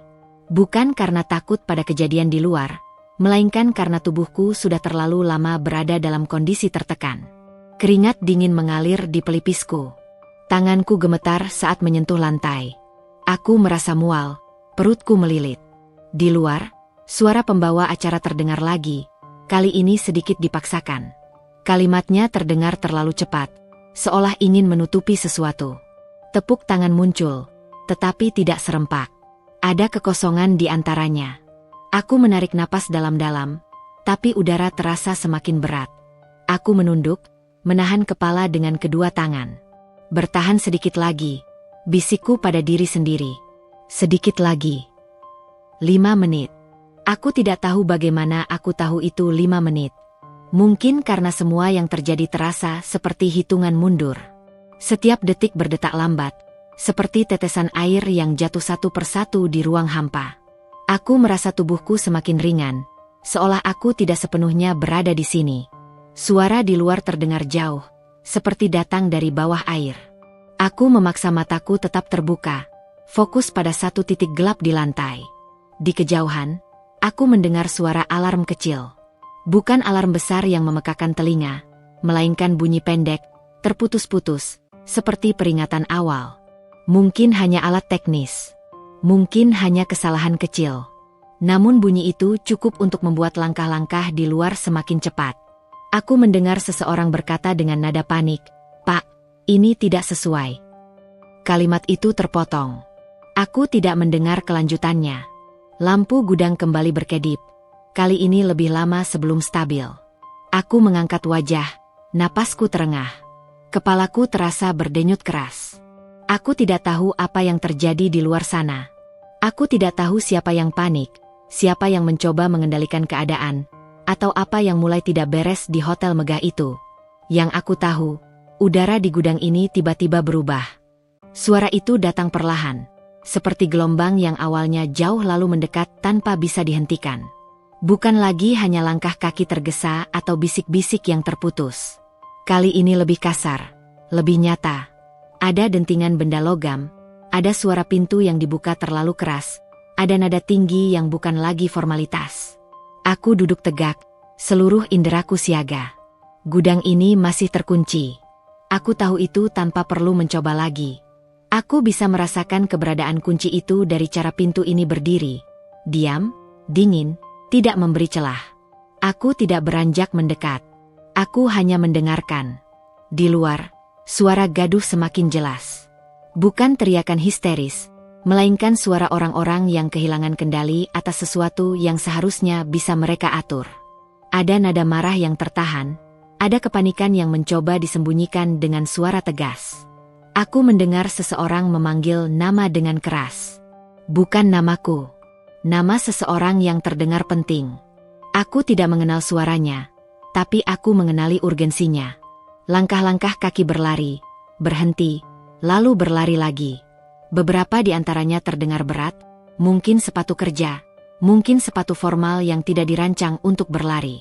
Bukan karena takut pada kejadian di luar, melainkan karena tubuhku sudah terlalu lama berada dalam kondisi tertekan. Keringat dingin mengalir di pelipisku. Tanganku gemetar saat menyentuh lantai. Aku merasa mual, perutku melilit. Di luar, suara pembawa acara terdengar lagi. Kali ini sedikit dipaksakan. Kalimatnya terdengar terlalu cepat, seolah ingin menutupi sesuatu. Tepuk tangan muncul, tetapi tidak serempak. Ada kekosongan di antaranya. Aku menarik napas dalam-dalam, tapi udara terasa semakin berat. Aku menunduk, menahan kepala dengan kedua tangan. Bertahan sedikit lagi, bisikku pada diri sendiri. Sedikit lagi. 5 menit. Aku tidak tahu bagaimana aku tahu itu 5 menit. Mungkin karena semua yang terjadi terasa seperti hitungan mundur. Setiap detik berdetak lambat, seperti tetesan air yang jatuh satu persatu di ruang hampa. Aku merasa tubuhku semakin ringan, seolah aku tidak sepenuhnya berada di sini. Suara di luar terdengar jauh, seperti datang dari bawah air. Aku memaksa mataku tetap terbuka, fokus pada satu titik gelap di lantai. Di kejauhan, aku mendengar suara alarm kecil. Bukan alarm besar yang memekakan telinga, melainkan bunyi pendek, terputus-putus, seperti peringatan awal. Mungkin hanya alat teknis. Mungkin hanya kesalahan kecil. Namun bunyi itu cukup untuk membuat langkah-langkah di luar semakin cepat. Aku mendengar seseorang berkata dengan nada panik, "Pak, ini tidak sesuai." Kalimat itu terpotong. Aku tidak mendengar kelanjutannya. Lampu gudang kembali berkedip. Kali ini lebih lama sebelum stabil. Aku mengangkat wajah, napasku terengah. Kepalaku terasa berdenyut keras. Aku tidak tahu apa yang terjadi di luar sana. Aku tidak tahu siapa yang panik, siapa yang mencoba mengendalikan keadaan, atau apa yang mulai tidak beres di hotel megah itu. Yang aku tahu, udara di gudang ini tiba-tiba berubah. Suara itu datang perlahan, seperti gelombang yang awalnya jauh lalu mendekat tanpa bisa dihentikan. Bukan lagi hanya langkah kaki tergesa atau bisik-bisik yang terputus. Kali ini lebih kasar, lebih nyata. Ada dentingan benda logam, ada suara pintu yang dibuka terlalu keras, ada nada tinggi yang bukan lagi formalitas. Aku duduk tegak, seluruh inderaku siaga. Gudang ini masih terkunci. Aku tahu itu tanpa perlu mencoba lagi. Aku bisa merasakan keberadaan kunci itu dari cara pintu ini berdiri. Diam, dingin, tidak memberi celah. Aku tidak beranjak mendekat. Aku hanya mendengarkan. Di luar, suara gaduh semakin jelas. Bukan teriakan histeris, melainkan suara orang-orang yang kehilangan kendali atas sesuatu yang seharusnya bisa mereka atur. Ada nada marah yang tertahan, ada kepanikan yang mencoba disembunyikan dengan suara tegas. Aku mendengar seseorang memanggil nama dengan keras. Bukan namaku. Nama seseorang yang terdengar penting. Aku tidak mengenal suaranya, tapi aku mengenali urgensinya. Langkah-langkah kaki berlari, berhenti, lalu berlari lagi. Beberapa di antaranya terdengar berat, mungkin sepatu kerja, mungkin sepatu formal yang tidak dirancang untuk berlari.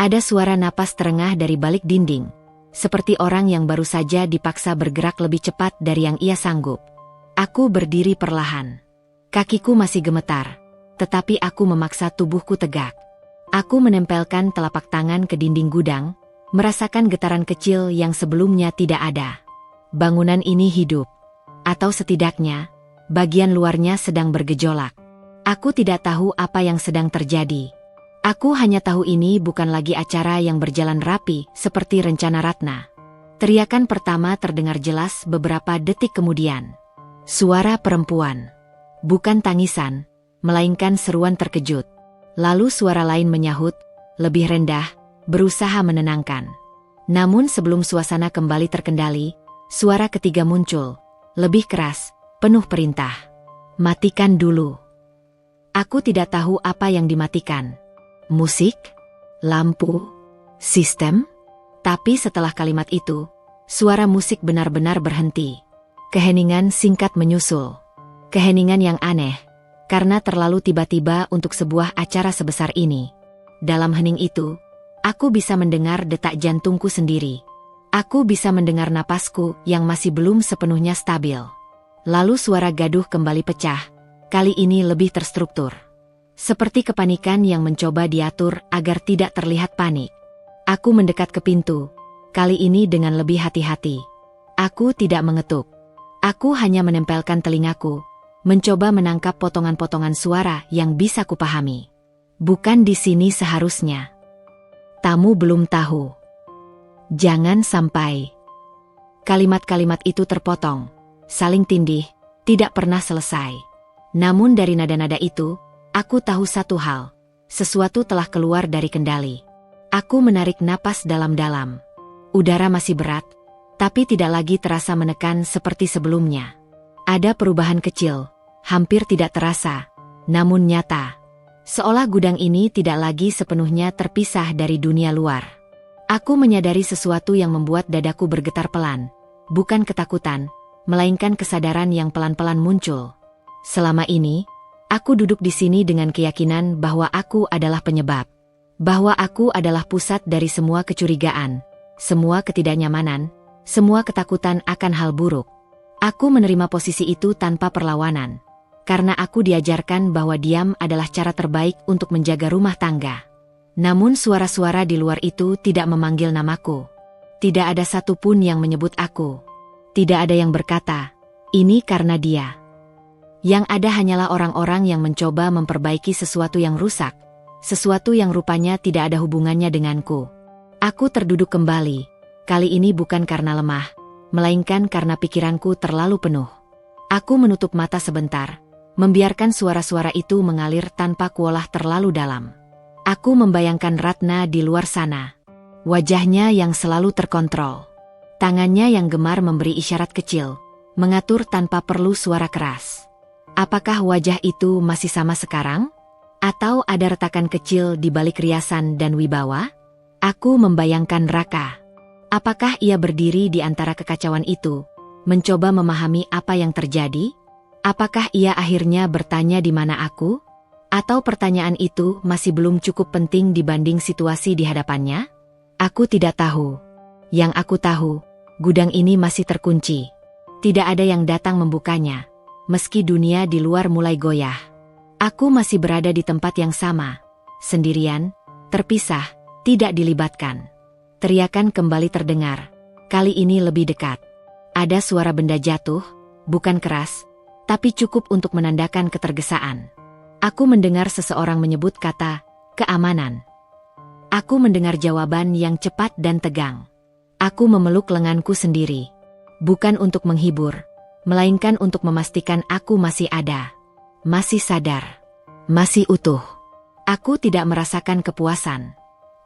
Ada suara napas terengah dari balik dinding, seperti orang yang baru saja dipaksa bergerak lebih cepat dari yang ia sanggup. Aku berdiri perlahan. Kakiku masih gemetar, tetapi aku memaksa tubuhku tegak. Aku menempelkan telapak tangan ke dinding gudang, merasakan getaran kecil yang sebelumnya tidak ada. Bangunan ini hidup. Atau setidaknya, bagian luarnya sedang bergejolak. Aku tidak tahu apa yang sedang terjadi. Aku hanya tahu ini bukan lagi acara yang berjalan rapi seperti rencana Ratna. Teriakan pertama terdengar jelas beberapa detik kemudian. Suara perempuan. Bukan tangisan, melainkan seruan terkejut. Lalu suara lain menyahut, lebih rendah, berusaha menenangkan. Namun sebelum suasana kembali terkendali, suara ketiga muncul, lebih keras, penuh perintah. Matikan dulu. Aku tidak tahu apa yang dimatikan. Musik? Lampu? Sistem? Tapi setelah kalimat itu, suara musik benar-benar berhenti. Keheningan singkat menyusul. Keheningan yang aneh, karena terlalu tiba-tiba untuk sebuah acara sebesar ini. Dalam hening itu, aku bisa mendengar detak jantungku sendiri. Aku bisa mendengar napasku yang masih belum sepenuhnya stabil. Lalu suara gaduh kembali pecah, kali ini lebih terstruktur. Seperti kepanikan yang mencoba diatur agar tidak terlihat panik. Aku mendekat ke pintu, kali ini dengan lebih hati-hati. Aku tidak mengetuk. Aku hanya menempelkan telingaku, mencoba menangkap potongan-potongan suara yang bisa kupahami. Bukan di sini seharusnya. Tamu belum tahu. Jangan sampai. Kalimat-kalimat itu terpotong, saling tindih, tidak pernah selesai. Namun dari nada-nada itu, aku tahu satu hal, sesuatu telah keluar dari kendali. Aku menarik napas dalam-dalam. Udara masih berat, tapi tidak lagi terasa menekan seperti sebelumnya. Ada perubahan kecil, hampir tidak terasa, namun nyata. Seolah gudang ini tidak lagi sepenuhnya terpisah dari dunia luar. Aku menyadari sesuatu yang membuat dadaku bergetar pelan. Bukan ketakutan, melainkan kesadaran yang pelan-pelan muncul. Selama ini, aku duduk di sini dengan keyakinan bahwa aku adalah penyebab. Bahwa aku adalah pusat dari semua kecurigaan, semua ketidaknyamanan, semua ketakutan akan hal buruk. Aku menerima posisi itu tanpa perlawanan. Karena aku diajarkan bahwa diam adalah cara terbaik untuk menjaga rumah tangga. Namun suara-suara di luar itu tidak memanggil namaku. Tidak ada satupun yang menyebut aku. Tidak ada yang berkata, ini karena dia. Yang ada hanyalah orang-orang yang mencoba memperbaiki sesuatu yang rusak, sesuatu yang rupanya tidak ada hubungannya denganku. Aku terduduk kembali, kali ini bukan karena lemah, melainkan karena pikiranku terlalu penuh. Aku menutup mata sebentar, membiarkan suara-suara itu mengalir tanpa kuolah terlalu dalam. Aku membayangkan Ratna di luar sana. Wajahnya yang selalu terkontrol. Tangannya yang gemar memberi isyarat kecil, mengatur tanpa perlu suara keras. Apakah wajah itu masih sama sekarang? Atau ada retakan kecil di balik riasan dan wibawa? Aku membayangkan Raka. Apakah ia berdiri di antara kekacauan itu, mencoba memahami apa yang terjadi? Apakah ia akhirnya bertanya di mana aku? Atau pertanyaan itu masih belum cukup penting dibanding situasi di hadapannya? Aku tidak tahu. Yang aku tahu, gudang ini masih terkunci. Tidak ada yang datang membukanya. meski dunia di luar mulai goyah. Aku masih berada di tempat yang sama, sendirian, terpisah, tidak dilibatkan. Teriakan kembali terdengar, kali ini lebih dekat. Ada suara benda jatuh, bukan keras, tapi cukup untuk menandakan ketergesaan. Aku mendengar seseorang menyebut kata, keamanan. Aku mendengar jawaban yang cepat dan tegang. Aku memeluk lenganku sendiri. Bukan untuk menghibur, melainkan untuk memastikan aku masih ada. Masih sadar. Masih utuh. Aku tidak merasakan kepuasan.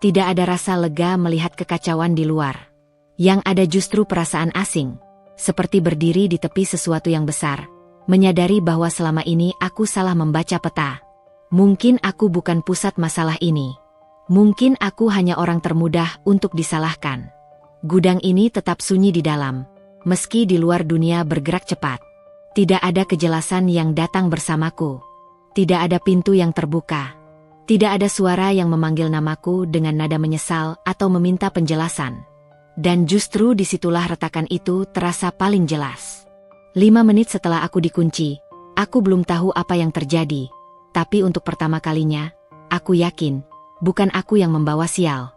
Tidak ada rasa lega melihat kekacauan di luar. Yang ada justru perasaan asing. Seperti berdiri di tepi sesuatu yang besar. Menyadari bahwa selama ini aku salah membaca peta. Mungkin aku bukan pusat masalah ini. Mungkin aku hanya orang termudah untuk disalahkan. Gudang ini tetap sunyi di dalam, meski di luar dunia bergerak cepat. Tidak ada kejelasan yang datang bersamaku. Tidak ada pintu yang terbuka. Tidak ada suara yang memanggil namaku dengan nada menyesal atau meminta penjelasan. Dan justru disitulah retakan itu terasa paling jelas. 5 menit setelah aku dikunci, aku belum tahu apa yang terjadi. Tapi untuk pertama kalinya, aku yakin, bukan aku yang membawa sial.